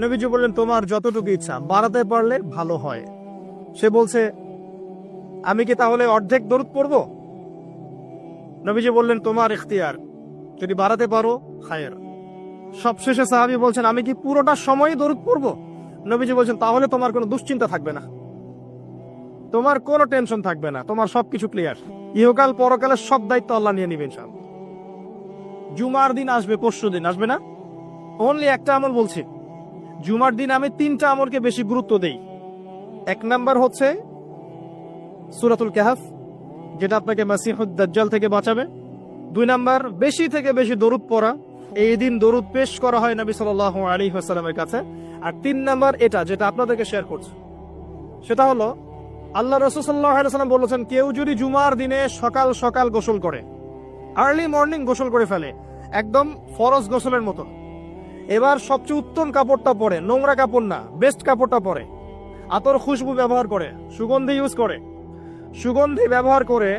নবীজি বললেন, তোমার যতটুকু ইচ্ছা, বাড়াতে পারলে ভালো হয়। সে বলছে, আমি কি তাহলে অর্ধেক দরুদ পড়ব? নবীজি বললেন, তোমার ইখতিয়ার, যদি বাড়াতে পারো খায়ের। সবশেষে সাহাবী বলছেন, আমি কি পুরোটা সময়ই দরুদ পড়ব? নবীজি বলছেন, তাহলে তোমার কোনো দুশ্চিন্তা থাকবে না, তোমার কোনো টেনশন থাকবে না, তোমার সবকিছু ক্লিয়ার, ইহকাল পরকালের সব দায়িত্ব আল্লাহ নিয়ে নিবেন ইনশাআল্লাহ। জুমার দিন আসবে, পরশু দিন আসবে না, অনলি একটা আমল বলছি। জুমার দিন আমি 3টা আমলকে বেশি গুরুত্ব দেই। 1 নাম্বার হচ্ছে সূরাতুল কাহফ, যেটা আপনাকে মাসিহুদ দাজ্জাল থেকে বাঁচাবে। 2 নাম্বার বেশি থেকে বেশি দরুদ পড়া, এই দিন দরুদ পেশ করা হয় নবী সাল্লাল্লাহু আলাইহি ওয়াসাল্লামের কাছে। আর 3 নাম্বার এটা, যেটা আপনাদেরকে শেয়ার করছি, সেটা হলো আল্লাহ রাসূল সাল্লাল্লাহু আলাইহি ওয়াসাল্লাম বলেছেন, কেউ যদি জুমার দিনে সকাল সকাল গোসল করে, আর্লি মর্নিং গোসল করে ফেলে, একদম ফরজ গোসলের মতো, এবার সবচেয়ে উত্তম কাপড়টা পরে, নোংরা কাপড় না, বেস্ট কাপড়টা পরে, আতর খুশবু ব্যবহার করে, সুগন্ধি ইউজ করে, সুগন্ধি ব্যবহার করে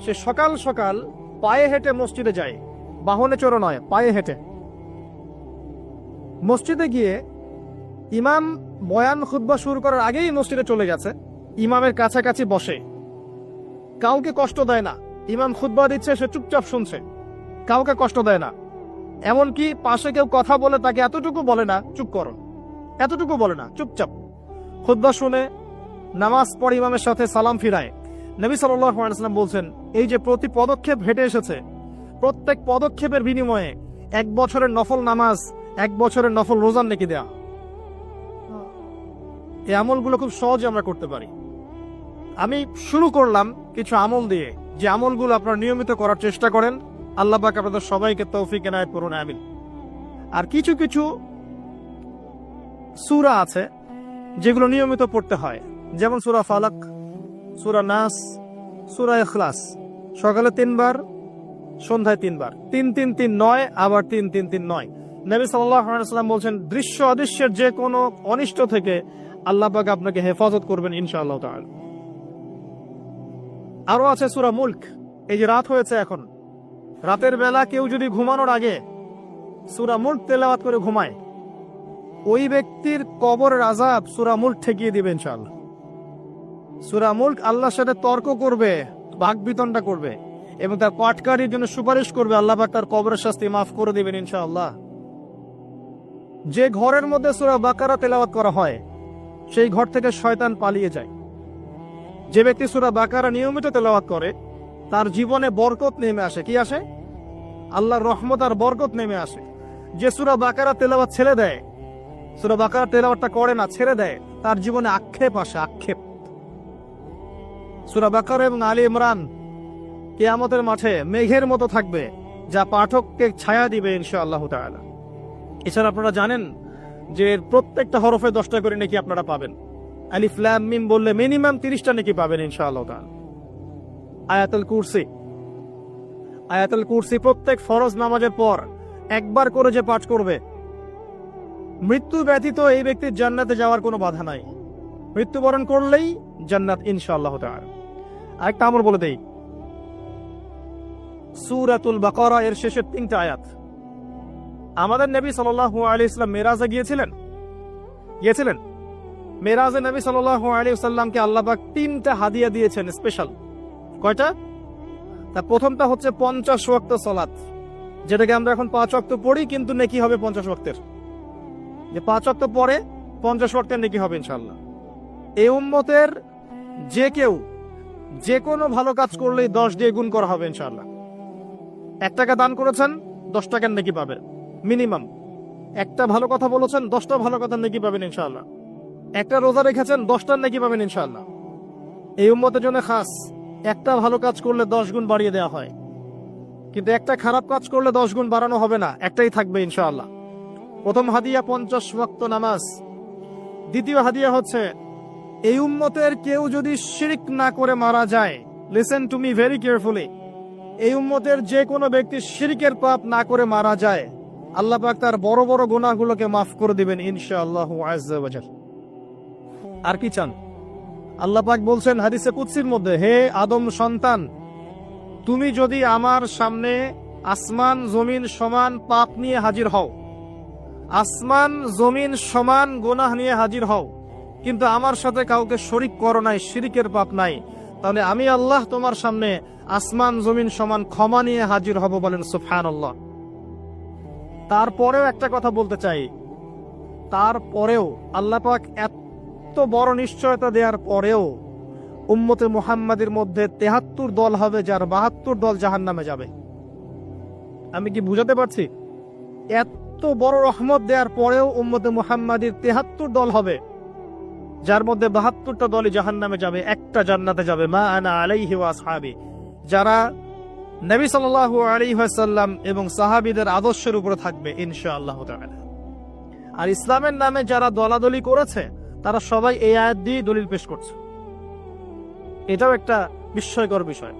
সে সকাল সকাল পায়ে হেঁটে মসজিদে যায়, বাহনে চড়ে নয়, পায়ে হেঁটে মসজিদে গিয়ে ইমাম বয়ান খুতবা শুরু করার আগেই মসজিদে চলে গেছে, ইমামের কাছাকাছি বসে, কাউকে কষ্ট দেয় না, ইমাম খুতবা দিচ্ছে, সে চুপচাপ শুনছে, কাউকে কষ্ট দেয় না। এমনকি পাশে কেউ কথা বলে তাকে এতটুকু বলে না চুপ করো, এতটুকু বলে না, চুপচাপ খুতবা শুনে নামাজ পড়ে ইমামের সাথে সালাম ফিরায়। নবী সাল্লাল্লাহু আলাইহি ওয়াসাল্লাম বলছেন, এই যে প্রতি পদক্ষেপ হেঁটে এসেছে, প্রত্যেক পদক্ষেপের বিনিময়ে 1 বছরের নফল নামাজ, 1 বছরের নফল রোজার নেকি দেয়া। এই আমলগুলো খুব সহজে আমরা করতে পারি। আমি শুরু করলাম কিছু আমল দিয়ে, যে আমলগুলো আপনারা নিয়মিত করার চেষ্টা করেন, আল্লাহ পাক আপনাদের সবাইকে তৌফিক এনায়েত করুন, আমিন। আর কিছু কিছু সূরা আছে যেগুলো নিয়মিত পড়তে হয়, যেমন সূরা ফালাক, সূরা নাস, সূরা ইখলাস। সকালে 3 বার, সন্ধ্যায় 3 বার। 3-3-3-9, আবার 3-3-3-9। নবী সাল্লাল্লাহু আলাইহি ওয়াসাল্লাম বলছেন, দৃশ্য অদৃশ্যের যে কোনো অনিষ্ট থেকে আল্লাহ পাক আপনাকে হেফাজত করবেন ইনশাআল্লাহ তাআলা। আরো আছে সূরা মুলক। এই যে রাত হয়েছে এখন, রাতের বেলা কেউ যদি ঘুমানোর আগে সূরা মুলক তেলাওয়াত করে ঘুমায়, ওই ব্যক্তির কবরের আযাব সূরা মুলক ঠেকিয়ে দিবে ইনশাআল্লাহ। সূরা মুলক আল্লাহর সাথে তর্ক করবে, বাকবিতণ্ডা করবে এবং তার পাঠকারীর জন্য সুপারিশ করবে, আল্লাহ পাক তার কবরের শাস্তি মাফ করে দিবেন ইনশাআল্লাহ। যে ঘরের মধ্যে সূরা বাকারা তেলাওয়াত করা হয়, সেই ঘর থেকে শয়তান পালিয়ে যায়। যে ব্যক্তি সূরা বাকারা নিয়মিত তেলাওয়াত করে, তার জীবনে বরকত নেমে আসে। কি আসে? আল্লাহর রহমত আর বরকত নেমে আসে। যে সূরা বাকারা তেলাওয়াত ছেড়ে দেয়, সূরা বাকারা তেলাওয়াতটা করে না, ছেড়ে দেয়, তার জীবনে আক্ষেপ আসে, আক্ষেপ। সূরা বাকারা এবং আলী ইমরান কিয়ামতের মাঠে মেঘের মতো থাকবে, যা পাঠককে ছায়া দিবে ইনশাআল্লাহ তাআলা। এছাড়া আপনারা জানেন যে প্রত্যেকটা হরফে 10টা করে নেকি আপনারা পাবেন। আলিফ লাম মিম বললে মিনিমাম 30টা নেকি পাবেন ইনশাআল্লাহ তাআলা। আয়াতুল কুরসি প্রত্যেক ফরজ নামাজের পর একবার করে যে পাঠ করবে, মৃত্যু ব্যতীত এই ব্যক্তির জান্নাতে যাওয়ার কোনো বাধা নাই। মৃত্যুবরণ করলেই জান্নাত ইনশাআল্লাহ তাআলা। আরেকটা আমল বলে দেই, সূরাতুল বাকারা এর শেষের 3টা আয়াত। আমাদের নবী সাল্লাল্লাহু আলাইহি ওয়াসাল্লাম মেরাজে গিয়েছিলেন। মেরাজে নবী সাল্লাল্লাহু আলাইহি ওয়াসাল্লামকে আল্লাহ পাক 3টা হাদিয়া দিয়েছেন স্পেশাল। কয়টা? তার প্রথমটা হচ্ছে 50 ওয়াক্ত সালাত, যেটাকে আমরা এখন 5 ওয়াক্ত পড়ি, কিন্তু নেকি হবে 50 ওয়াক্তের। যে 5 ওয়াক্ত পরে 50 ওয়াক্তের নেকি হবে ইনশাআল্লাহ। এই উম্মতের যে কেউ যে কোনো ভালো কাজ করলেই 10 দিয়ে গুণ করা হবে ইনশাআল্লাহ। 1 টাকা দান করেছেন, 10 টাকার নেকি পাবেন মিনিমাম। একটা ভালো কথা বলেছেন, 10টা ভালো কথার নেকি পাবেন ইনশাআল্লাহ। একটা রোজা রেখেছেন, 10টার নেকি পাবেন ইনশাআল্লাহ। এই উম্মতের জন্য খাস, একটা ভালো কাজ করলে 10 গুণ বাড়িয়ে দেওয়া হয়, কিন্তু একটা খারাপ কাজ করলে 10 গুণ বাড়ানো হবে না, একটাই থাকবে ইনশাআল্লাহ। প্রথম হাদিয়া 50 ওয়াক্ত নামাজ। দ্বিতীয় হাদিয়া হচ্ছে, এই উম্মতের কেউ যদি শিরক না করে মারা যায়, listen to me very carefully, এই উম্মতের যে কোনো ব্যক্তি শিরকের পাপ না করে মারা যায়, আল্লাহ পাক তার বড় বড় গুনাহগুলোকে মাফ করে দিবেন ইনশাআল্লাহ আযজা ওয়া জাল। আর কি চান? আল্লাহ পাক বলছেন হাদিসে কুদসির মধ্যে, হে আদম সন্তান, তুমি যদি আমার সামনে আসমান জমিন সমান পাপ নিয়ে হাজির হও, আসমান জমিন সমান গুনাহ নিয়ে হাজির হও, কিন্তু আমার সাথে কাউকে শরীক করো নাই, শিরকের পাপ নাই, তাহলে আমি আল্লাহ তোমার সামনে আসমান জমিন সমান ক্ষমা নিয়ে হাজির হব। বলেন সুবহানাল্লাহ। তারপরেও একটা কথা বলতে চাই, তারপরেও আল্লাহ পাক এত বড় নিশ্চয়তা দেওয়ার পরেও উম্মতে মুহাম্মাদের মধ্যে 73 দল হবে, যার 72 দল জাহান্নামে যাবে। আমি কি বুঝাতে পারছি? এত বড় রহমত দেওয়ার পরেও উম্মতে মুহাম্মাদের 73 দল হবে, যার মধ্যে 72টা দলই জাহান্নামে যাবে, একটা জান্নাতে যাবে। মা আনা আলাইহি ওয়া আসহাবি, যারা নবী সাল্লাল্লাহু আলাইহি ওয়াসাল্লাম এবং সাহাবীদের আদর্শের উপরে থাকবে ইনশাআল্লাহ তাআলা। আর ইসলামের নামে যারা দলাদলি করেছে, তারা সবাই এই আয়াত দিয়ে দলিল পেশ করছে। এটাও একটা বিস্ময়কর বিষয়।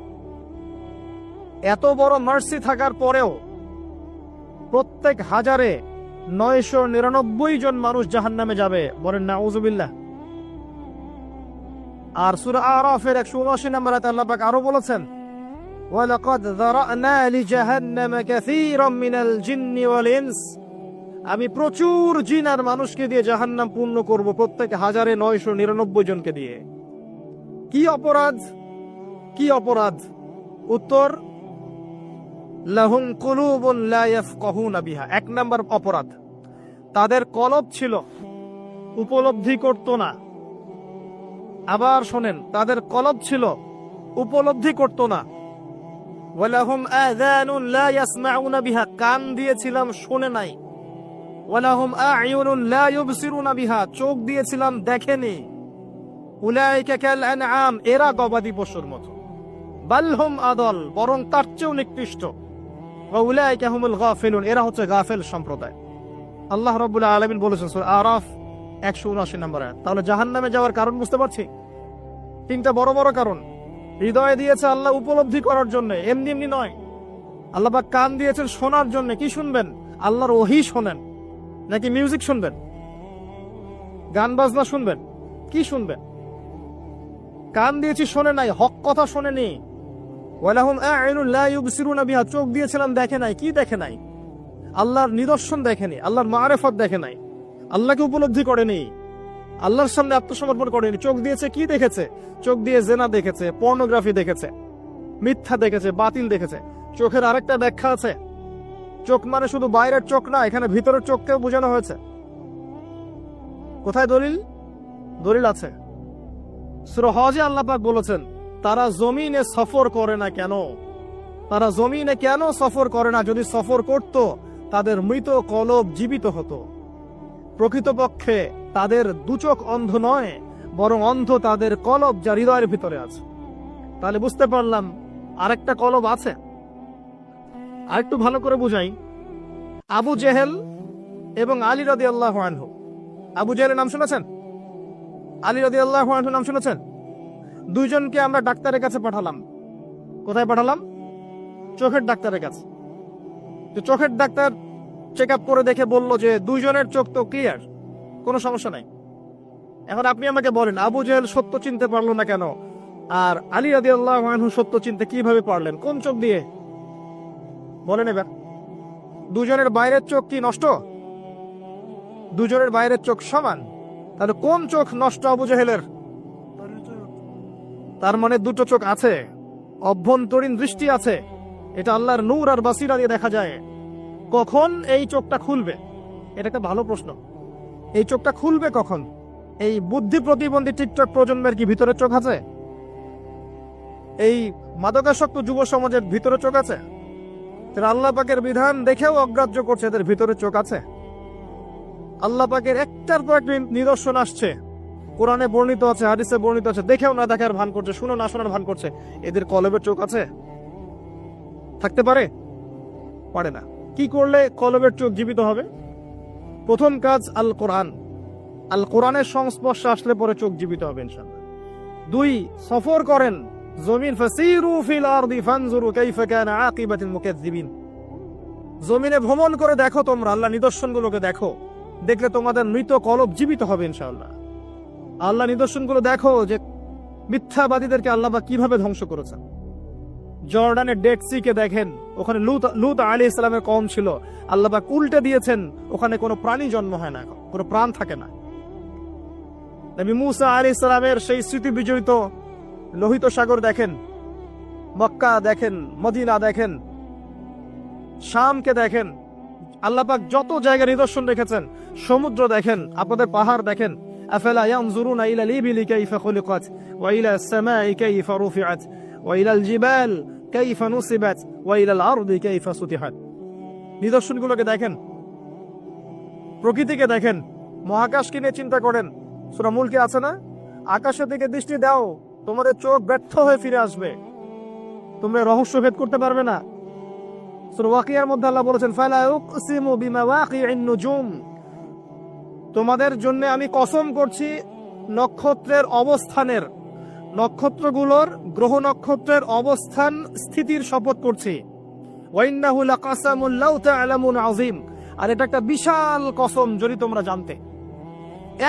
এত বড় মার্সি থাকার পরেও প্রত্যেক হাজারে 999 জন মানুষ জাহান্নামে যাবে। বলেন নাউযুবিল্লাহ। আর সূরা আরাফের 179 নম্বর আয়াতে আল্লাহ পাক আরো বলেছেন, ওয়ালাকাদ যারানা লিজাহান্নামা কাসীরাম মিনাল জিন্নি ওয়াল ইনস, আমি প্রচুর জিন আর মানুষকে দিয়ে জাহান্নাম পূর্ণ করব, প্রত্যেক হাজারে 999 জনকে দিয়ে। কি অপরাধ? কি অপরাধ? উত্তর, লাহুম কুলুবুন লা ইয়াফকাহুনা বিহা। 1 নাম্বার অপরাধ, তাদের কলব ছিল, উপলব্ধি করত না। আবার শোনেন, তাদের কলব ছিল, উপলব্ধি করত না। ওয়ালাহুম আযানুন লা ইয়াসমাউনা বিহা, কান দিয়েছিলাম, শুনে নাই। ওয়ালাহুম আ'য়ুনুন লা ইউবসিরুনা বিহা, চোখ দিয়েছিলাম, দেখেনি। উলাইকা কাল আনআম, এরা গবাদি পশুর মতো। বাল হুম আদল, বরং তার চেয়েও নিকৃষ্ট। ওয়া উলাইকা হুমুল গাফিলুন, এরা হচ্ছে গাফেল সম্প্রদায়। আল্লাহ রাব্বুল আলামিন বলেছেন সূরা আরাফ 179 নম্বর আয়াত। তাহলে জাহান্নামে যাওয়ার কারণ বুঝতে পারছি? তিনটা বড় বড় কারণ। হৃদয়ে দিয়েছে আল্লাহ উপলব্ধি করার জন্য, এমনি এমনি নয়। আল্লাহ পাক কান দিয়েছেন শোনার জন্য। কি শুনবেন? আল্লাহর ওহী শোনেন নাকি মিউজিক শুনবেন? গান বাজনা শুনবেন? কি শুনবেন? কান দিয়েছি শোনে নাই, হক কথা শোনেনি। ওয়ালাহুম আ'ইনুন লা ইউবসিরুনা বিহা, চোখ দিয়েছিলাম দেখে নাই। কি দেখে নাই? আল্লাহর নিদর্শন দেখেনি, আল্লাহর মারিফত দেখে নাই, আল্লাহকে উপলব্ধি করেনি, আল্লাহর সামনে আত্মসমর্পণ করেনি। চোখ দিয়েছে, কি দেখেছে? চোখ দিয়ে জেনা দেখেছে, পর্নোগ্রাফি দেখেছে, মিথ্যা দেখেছে, বাতিল দেখেছে। চোখের আরেকটা ব্যাখ্যা আছে। চোখ মানে শুধু বাইরের চোখ না, এখানে ভিতরের চোখকেও বোঝানো হয়েছে। কোথায় দলিল? দলিল আছে সূরা হজে আল্লাহ পাক বলেছেন, তারা জমিনে সফর করে না কেন? তারা জমিনে কেন সফর করে না? যদি সফর করত তাদের মৃত কলব জীবিত হতো। প্রকৃতপক্ষে তাদের দুচোখ অন্ধ নয়, বরং অন্ধ তাদের কলব, যা হৃদয়ের ভিতরে আছে। তাহলে বুঝতে পারলাম আরেকটা কলব আছে। আরেকটু ভালো করে বুঝাই। আবু জেহেল এবং আলী রাদিয়াল্লাহু আনহু। আবু জেহেলের নাম শুনেছেন? আলী রাদিয়াল্লাহু আনহু নাম শুনেছেন? দুইজনকে আমরা ডাক্তারের কাছে পাঠালাম। কোথায় পাঠালাম? চোখের ডাক্তারের কাছে। তো চোখের ডাক্তার চেক আপ করে দেখে বলল যে দুইজনের চোখ তো ক্লিয়ার, কোনো সমস্যা নাই। এখন আপনি আমাকে বলেন, আবু জেহেল সত্য চিনতে পারলো না কেন, আর আলী রাদিয়াল্লাহু আনহু সত্য চিনতে কিভাবে পারলেন? কোন চোখ দিয়ে? বলেন এবার। দুজনের বাইরের চোখ কি নষ্ট? দুজনের বাইরের চোখ সমান। তাহলে কোন চোখ নষ্ট আবু জেহেলের? তার মানে দুটো চোখ আছে, অভ্যন্তরীণ দৃষ্টি আছে। এটা আল্লাহর নূর আর বাসিরা দিয়ে দেখা যায়। কখন এই চোখটা খুলবে? এটা একটা ভালো প্রশ্ন। এই চোখটা খুলবে কখন? এই বুদ্ধি প্রতিবন্ধী টিকটক প্রজন্মের কি ভিতরে চোখ আছে? এই মাদকাসক্ত যুব সমাজের ভিতরে চোখ আছে? তারা আল্লাহ পাকের বিধান দেখেও অগ্রাহ্য করছে, এদের ভিতরে চোখ আছে? আল্লাহ পাকের একটার পর একটা নিদর্শন আসছে, কোরআনে বর্ণিত আছে, হাদিসে বর্ণিত আছে, দেখেও না দেখার ভান করছে, শুনে না শোনার ভান করছে। এদের কলবের চোখ আছে? থাকতে পারে? পারে না। কি করলে কলবের চোখ জীবিত হবে? প্রথম কাজ আল কোরআন। আল কোরআনের সংস্পর্শে আসলে পরে চোখ জীবিত হবে ইনশাআল্লাহ। 2, সফর করেন জমিন। ফাসিরু ফিল আরদি ফানজুরু কাইফা কানা আকিবাতুল মুকাজ্জিবিন। জমিনে ভ্রমণ করে দেখো, তোমরা আল্লাহ নিদর্শনগুলোকে দেখো। দেখলে তোমাদের মৃত কলব জীবিত হবে ইনশাআল্লাহ। আল্লাহ নিদর্শনগুলো দেখো যে মিথ্যাবাদীদেরকে আল্লাহ পাক কিভাবে ধ্বংস করেছেন। জর্ডানের ডেড সি কে দেখেন, ওখানে লূত আলাইহিস সালামের কওম ছিল, আল্লাহ পাক উল্টে দিয়েছেন, ওখানে কোনো প্রাণী জন্ম হয় না, কোনো প্রাণ থাকে না। নবী মুসা আলাইহিস সালামের সেই স্মৃতি বিজড়িত লোহিত সাগর দেখেন, মক্কা দেখেন, মদিনা দেখেন, শামকে দেখেন। আল্লাহ পাক যত জায়গায় নিদর্শন রেখেছেন, সমুদ্র দেখেন, আপনাদের পাহাড় দেখেন। আফালা ইয়ানজুরুনা ইলাল ইবিলি কাইফা খুলিকাত ওয়া ইলাস সামাই কাইফা রুফিআত ওয়া ইলাল জিবাল কাইফা নুসিবাত ওয়া ইলাল আরদি কাইফা সুতিহাত। নিদর্শনগুলোকে দেখেন, প্রকৃতিকে দেখেন, মহাকাশকে নিয়ে চিন্তা করেন। সূরা মুলকে আছে না, আকাশের দিকে দৃষ্টি দাও, তোমাদের চোখ ব্যর্থ হয়ে ফিরে আসবে, তোমরা রহস্য ভেদ করতে পারবে না। সূরা ওয়াকিয়ার মধ্যে আল্লাহ বলেছেন, ফালা উকসিমু বিমাওয়াকিইন নুজুম, তোমাদের জন্য আমি কসম করছি নক্ষত্রের অবস্থানের, নক্ষত্রগুলোর, গ্রহ নক্ষত্রের অবস্থান স্থিতির শপথ করছি। ওয়া ইন্নাহু লাকাসামুন লাউ তা'লামুন আযীম, আর এটা একটা বিশাল কসম যদি তোমরা জানতে।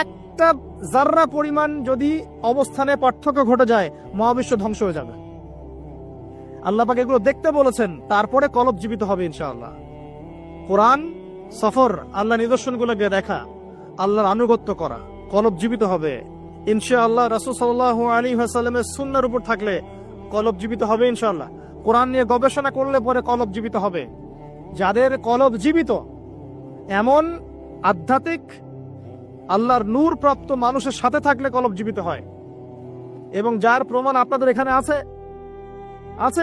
একটা জাররা পরিমাণ যদি অবস্থানে পার্থক্য ঘটে যায়, মহাবিশ্ব ধ্বংস হয়ে যাবে। আল্লাহ পাক এগুলো দেখতে বলেছেন, তারপরে কলব জীবিত হবে ইনশাআল্লাহ। কোরআন, সফর, আল্লাহ নিদর্শনগুলোকে দেখা, আল্লাহর আনুগত্য করা, কলব জীবিত হবে ইনশাআল্লাহ। রাসূল সাল্লাল্লাহু আলাইহি ওয়াসাল্লামের সুন্নাহর উপর থাকলে কলব জীবিত হবে ইনশাআল্লাহ। কোরআন নিয়ে গবেষণা করলে পরে কলব জীবিত হবে। যাদের কলব জীবিত, এমন আধ্যাত্মিক আল্লাহর নূর প্রাপ্ত মানুষের সাথে থাকলে কলব জীবিত হয়। এবং যার প্রমাণ আপনাদের এখানে আছে,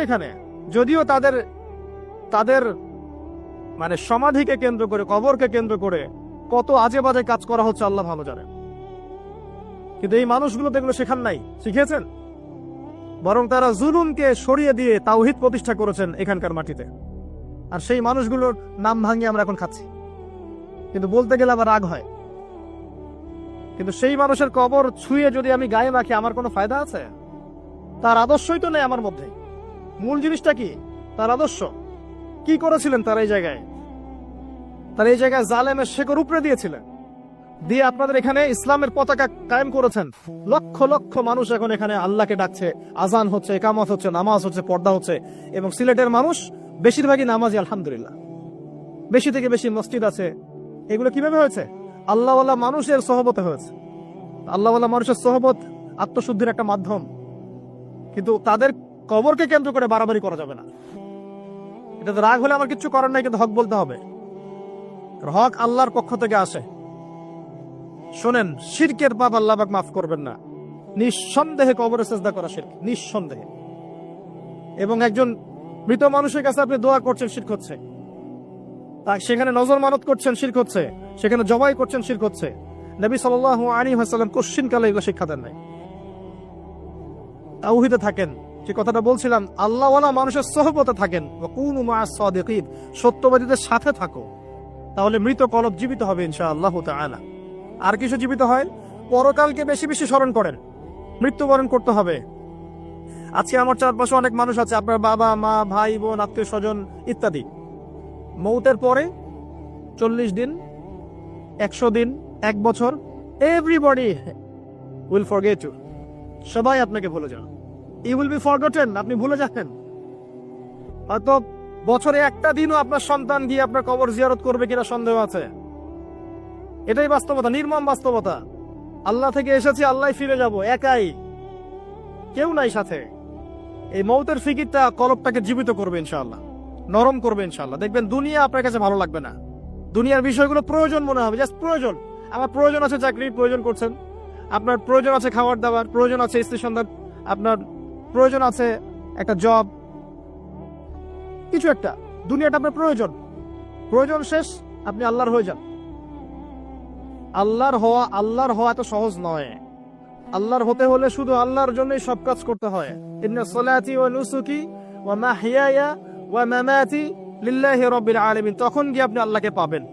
এখানে যদিও তাদের মানে সমাধিকে কেন্দ্র করে, কবরকে কেন্দ্র করে কত আজে বাজে কাজ করা হচ্ছে আল্লাহ ভালো জানেন। কিন্তু এই মানুষগুলো তো এগুলো শেখান নাই, শিখিয়েছেন, বরং তারা জুলুমকে সরিয়ে দিয়ে তাওহীদ প্রতিষ্ঠা করেছেন এখানকার মাটিতে। আর সেই মানুষগুলোর নাম ভাঙিয়ে আমরা এখন খাচ্ছি, কিন্তু বলতে গেলে আবার রাগ হয়। কিন্তু সেই মানুষের কবর ছুঁয়ে যদি আমি গায়ে মাখি, আমার কোনো ফায়দা আছে? তার আদর্শই তো নেই আমার মধ্যে। মূল জিনিসটা কি? তার আদর্শ। কি করেছিলেন তার এই জায়গায়? তার এই জায়গায় জালেমের শেকড় উপড়ে দিয়েছিলেন, দিয়ে আপনাদের এখানে ইসলামের পতাকা কায়েম করেছেন। লক্ষ লক্ষ মানুষ এখন এখানে আল্লাহকে ডাকছে, আজান হচ্ছে, একামত হচ্ছে, নামাজ হচ্ছে, পর্দা হচ্ছে। এবং সিলেটের মানুষ বেশিরভাগই নামাজি, আলহামদুলিল্লাহ। বেশি থেকে বেশি মসজিদ আছে। এগুলো কিভাবে হয়েছে? আল্লাহওয়ালা মানুষের সহবতে হয়েছে। আল্লাহওয়ালা মানুষের সহবত আত্মশুদ্ধির একটা মাধ্যম, কিন্তু তাদের কবরকে কেন্দ্র করে বাড়াবাড়ি করা যাবে না। এটাতে রাগ হলে আমার কিছু করার নাই, কিন্তু হক বলতে হবে। হক আল্লাহর পক্ষ থেকে আসে। শোনেন, শিরকের পাপ আল্লাহ পাক মাফ করবেন না। নিঃসন্দেহে কবরে সেজদা করা শিরক, নিঃসন্দেহে। এবং একজন মৃত মানুষের কাছে আপনি দোয়া করছেন, শিরক হচ্ছে। তা সেখানে নজর মানত করছেন, শিরক হচ্ছে। সেখানে জবাই করছেন, শিরক হচ্ছে। নবী সাল্লাল্লাহু আলাইহি ওয়াসাল্লাম কোশ্চিন কালে এগুলো শিক্ষা দেন নাই। তাওহীদে থাকেন, যে কথাটা বলছিলাম, আল্লাহওয়ালা মানুষের সহবতে থাকেন। ওয়া কুনু মা'আস সাদিকিন, সত্যবাদীদের সাথে থাকো, তাহলে মৃত কলব জীবিত হবে ইনশাআল্লাহ তাআলা। আর কিছু জীবিত হয়, পরকালকে বেশি বেশি স্মরণ করেন। মৃত্যুবরণ করতে হবে। আজকে আমার চারপাশে অনেক মানুষ আছে, আপনার বাবা মা, ভাই বোন, আত্মীয় স্বজন ইত্যাদি। মৌতের পরে 40 দিন, 100 দিন, 1 বছর, এভরিবডি উইল ফরগেট ইউ। সবাই আপনাকে ভুলে যান। ইউ উইল বি ফরগটেন, আপনি ভুলে যাবেন। হয়তো বছরে একটা দিনও আপনার সন্তান গিয়ে আপনার কবর জিয়ারত করবে কিনা সন্দেহ আছে। এটাই বাস্তবতা, নির্মম বাস্তবতা। আল্লাহ থেকে এসেছি, আল্লাহ ফিরে যাব, একাই, কেউ নাই সাথে। এই মৌতের ফিকিরটা কলবটাকে জীবিত করবে ইনশাআল্লাহ, নরম করবে ইনশাআল্লাহ। দেখবেন দুনিয়া আপনার কাছে ভালো লাগবে না। দুনিয়ার বিষয়গুলো প্রয়োজন মনে হবে, জাস্ট প্রয়োজন। আমার প্রয়োজন আছে চাকরির, প্রয়োজন করছেন। আপনার প্রয়োজন আছে খাবার দাবার, প্রয়োজন আছে স্ত্রী সন্তান, আপনার প্রয়োজন আছে একটা জব, কিছু একটা। দুনিয়াটা আপনার প্রয়োজন। প্রয়োজন শেষ, আপনি আল্লাহর হয়ে যান। আল্লাহর হওয়া এত সহজ নয়। আল্লাহর হতে হলে শুধু আল্লাহর জন্যই সব কাজ করতে হয়। ইন্না সলাতি ওয়া নুসুকি ওয়া মাহইয়ায়া ওয়া মামাতি লিল্লাহি রাব্বিল আলামিন। তখন গিয়ে আপনি আল্লাহকে পাবেন।